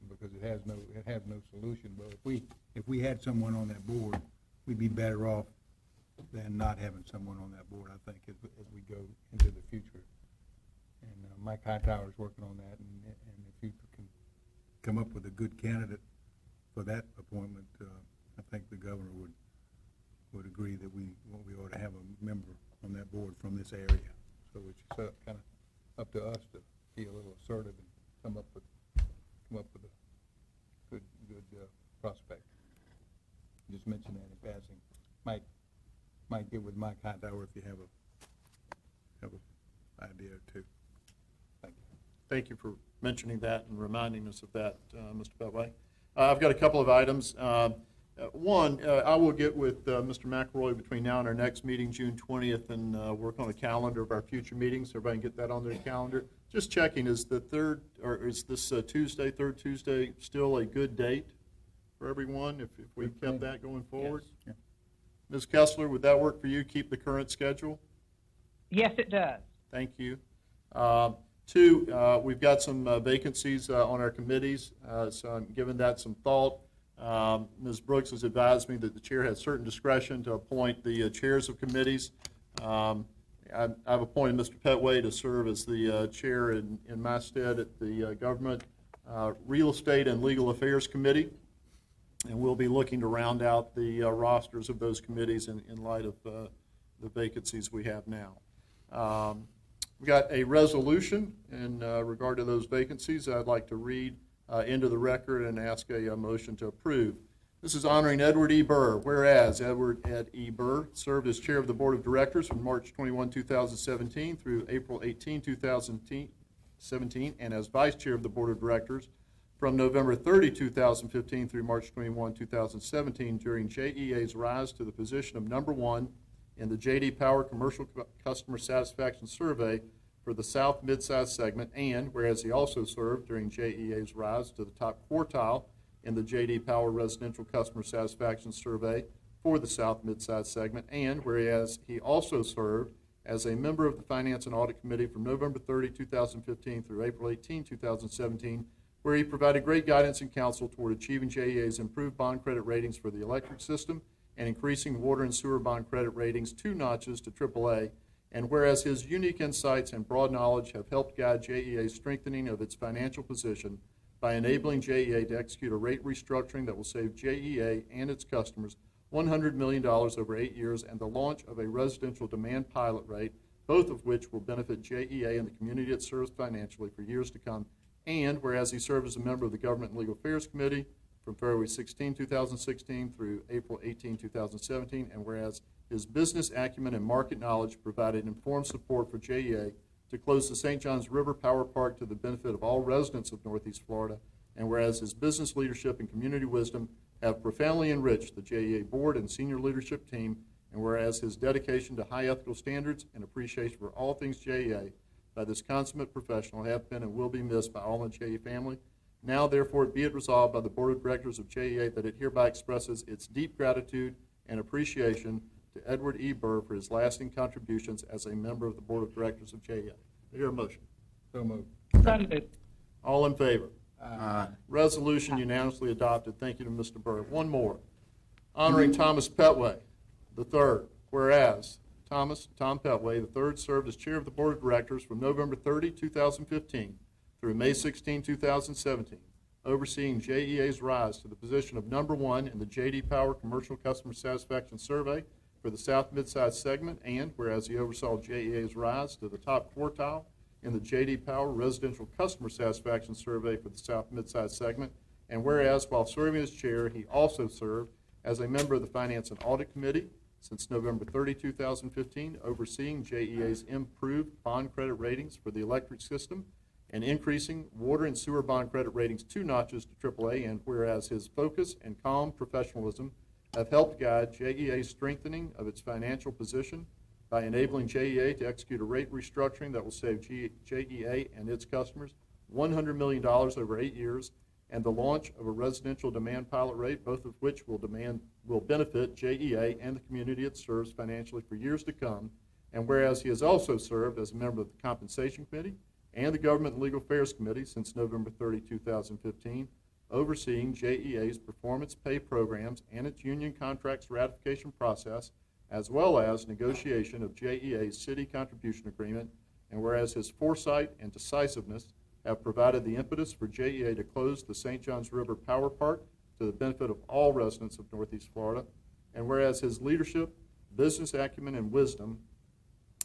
because it has no solution. But if we had someone on that board, we'd be better off than not having someone on that board, I think, as we go into the future. And Mike Hightower is working on that, and if you can come up with a good candidate for that appointment, I think the governor would agree that we ought to have a member on that board from this area. So it's kind of up to us to be a little assertive and come up with a good prospect. Just mention that in passing. Might get with Mike Hightower if you have a idea or two. Thank you. Thank you for mentioning that and reminding us of that, Mr. Beltway. I've got a couple of items. One, I will get with Mr. McElroy between now and our next meeting, June 20th, and work on a calendar of our future meetings, so everybody can get that on their calendar. Just checking, is the is this Tuesday, third Tuesday, still a good date for everyone if we kept that going forward? Yes. Yeah. Ms. Kessler, would that work for you, keep the current schedule? Yes, it does. Thank you. Two, we've got some vacancies on our committees, so I'm giving that some thought. Ms. Brooks has advised me that the chair has certain discretion to appoint the chairs of committees. I've appointed Mr. Petway to serve as the chair in my stead at the Government, Real Estate, and Legal Affairs Committee. And we'll be looking to round out the rosters of those committees in light of the vacancies we have now. We've got a resolution in regard to those vacancies I'd like to read into the record and ask a motion to approve. This is honoring Edward E. Burr, whereas Edward Ed E. Burr served as chair of the Board of Directors from March 21, 2017 through April 18, 2017, and as vice chair of the Board of Directors from November 30, 2015 through March 21, 2017 during JEA's rise to the position of number one in the J.D. Power Commercial Customer Satisfaction Survey for the South Midsize segment, and whereas he also served during JEA's rise to the top quartile in the J.D. Power Residential Customer Satisfaction Survey for the South Midsize segment, and whereas he also served as a member of the Finance and Audit Committee from November 30, 2015 through April 18, 2017, where he provided great guidance and counsel toward achieving JEA's improved bond credit ratings for the electric system and increasing water and sewer bond credit ratings 2 notches to AAA, and whereas his unique insights and broad knowledge have helped guide JEA's strengthening of its financial position by enabling JEA to execute a rate restructuring that will save JEA and its customers $100 million over 8 years, and the launch of a residential demand pilot rate, both of which will benefit JEA and the community it serves financially for years to come. And whereas he served as a member of the Government and Legal Affairs Committee from February 16, 2016 through April 18, 2017, and whereas his business acumen and market knowledge provided informed support for JEA to close the St. Johns River Power Park to the benefit of all residents of Northeast Florida, and whereas his business leadership and community wisdom have profoundly enriched the JEA board and senior leadership team, and whereas his dedication to high ethical standards and appreciation for all things JEA by this consummate professional have been and will be missed by all in the JEA family. Now, therefore, be it resolved by the Board of Directors of JEA that it hereby expresses its deep gratitude and appreciation to Edward E. Burr for his lasting contributions as a member of the Board of Directors of JEA. I hear a motion. So moved. All in favor? Aye. Resolution unanimously adopted. Thank you to Mr. Burr. One more. Honoring Thomas Petway, III. Whereas Tom Petway, III served as chair of the Board of Directors from November 30, 2015 through May 16, 2017. overseeing JEA's rise to the position of number 1 in the J.D. Power Commercial Customer Satisfaction Survey for the South Mid-Size segment, and whereas he oversaw JEA's rise to the top quartile in the J.D. Power Residential Customer Satisfaction Survey for the South Mid-Size segment, and whereas while serving as chair, he also served as a member of the Finance and Audit Committee since November 30, 2015, overseeing JEA's improved bond credit ratings for the electric system and increasing water and sewer bond credit ratings 2 notches to AAA, and whereas his focus and calm professionalism have helped guide JEA's strengthening of its financial position by enabling JEA to execute a rate restructuring that will save JEA and its customers $100 million over 8 years, and the launch of a residential demand pilot rate, both of which will benefit JEA and the community it serves financially for years to come. And whereas he has also served as a member of the Compensation Committee and the Government and Legal Affairs Committee since November 30, 2015, overseeing JEA's performance pay programs and its union contracts ratification process, as well as negotiation of JEA's city contribution agreement, and whereas his foresight and decisiveness have provided the impetus for JEA to close the St. Johns River Power Park to the benefit of all residents of Northeast Florida, and whereas his leadership, business acumen, and wisdom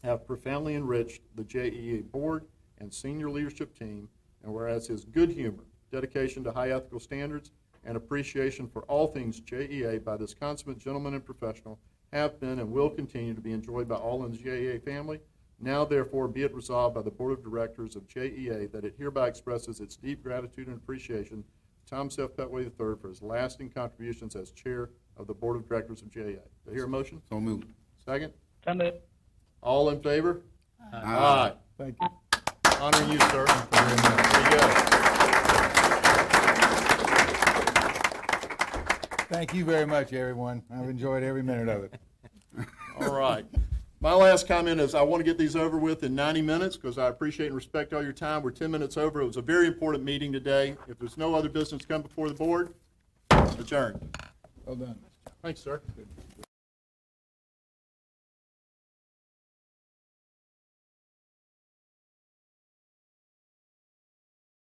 have profoundly enriched the JEA board and senior leadership team, and whereas his good humor, dedication to high ethical standards, and appreciation for all things JEA by this consummate gentleman and professional have been and will continue to be enjoyed by all in the JEA family. Now, therefore, be it resolved by the Board of Directors of JEA that it hereby expresses its deep gratitude and appreciation to Thomas F. Petway III for his lasting contributions as chair of the Board of Directors of JEA. Do I hear a motion? So moved. Second? Second. All in favor? Aye. Thank you. Honoring you, sir. There you go. Thank you very much, everyone. I've enjoyed every minute of it. All right. My last comment is I want to get these over with in 90 minutes because I appreciate and respect all your time. We're 10 minutes over. It was a very important meeting today. If there's no other business come before the board, adjourned. Well done. Thanks, sir.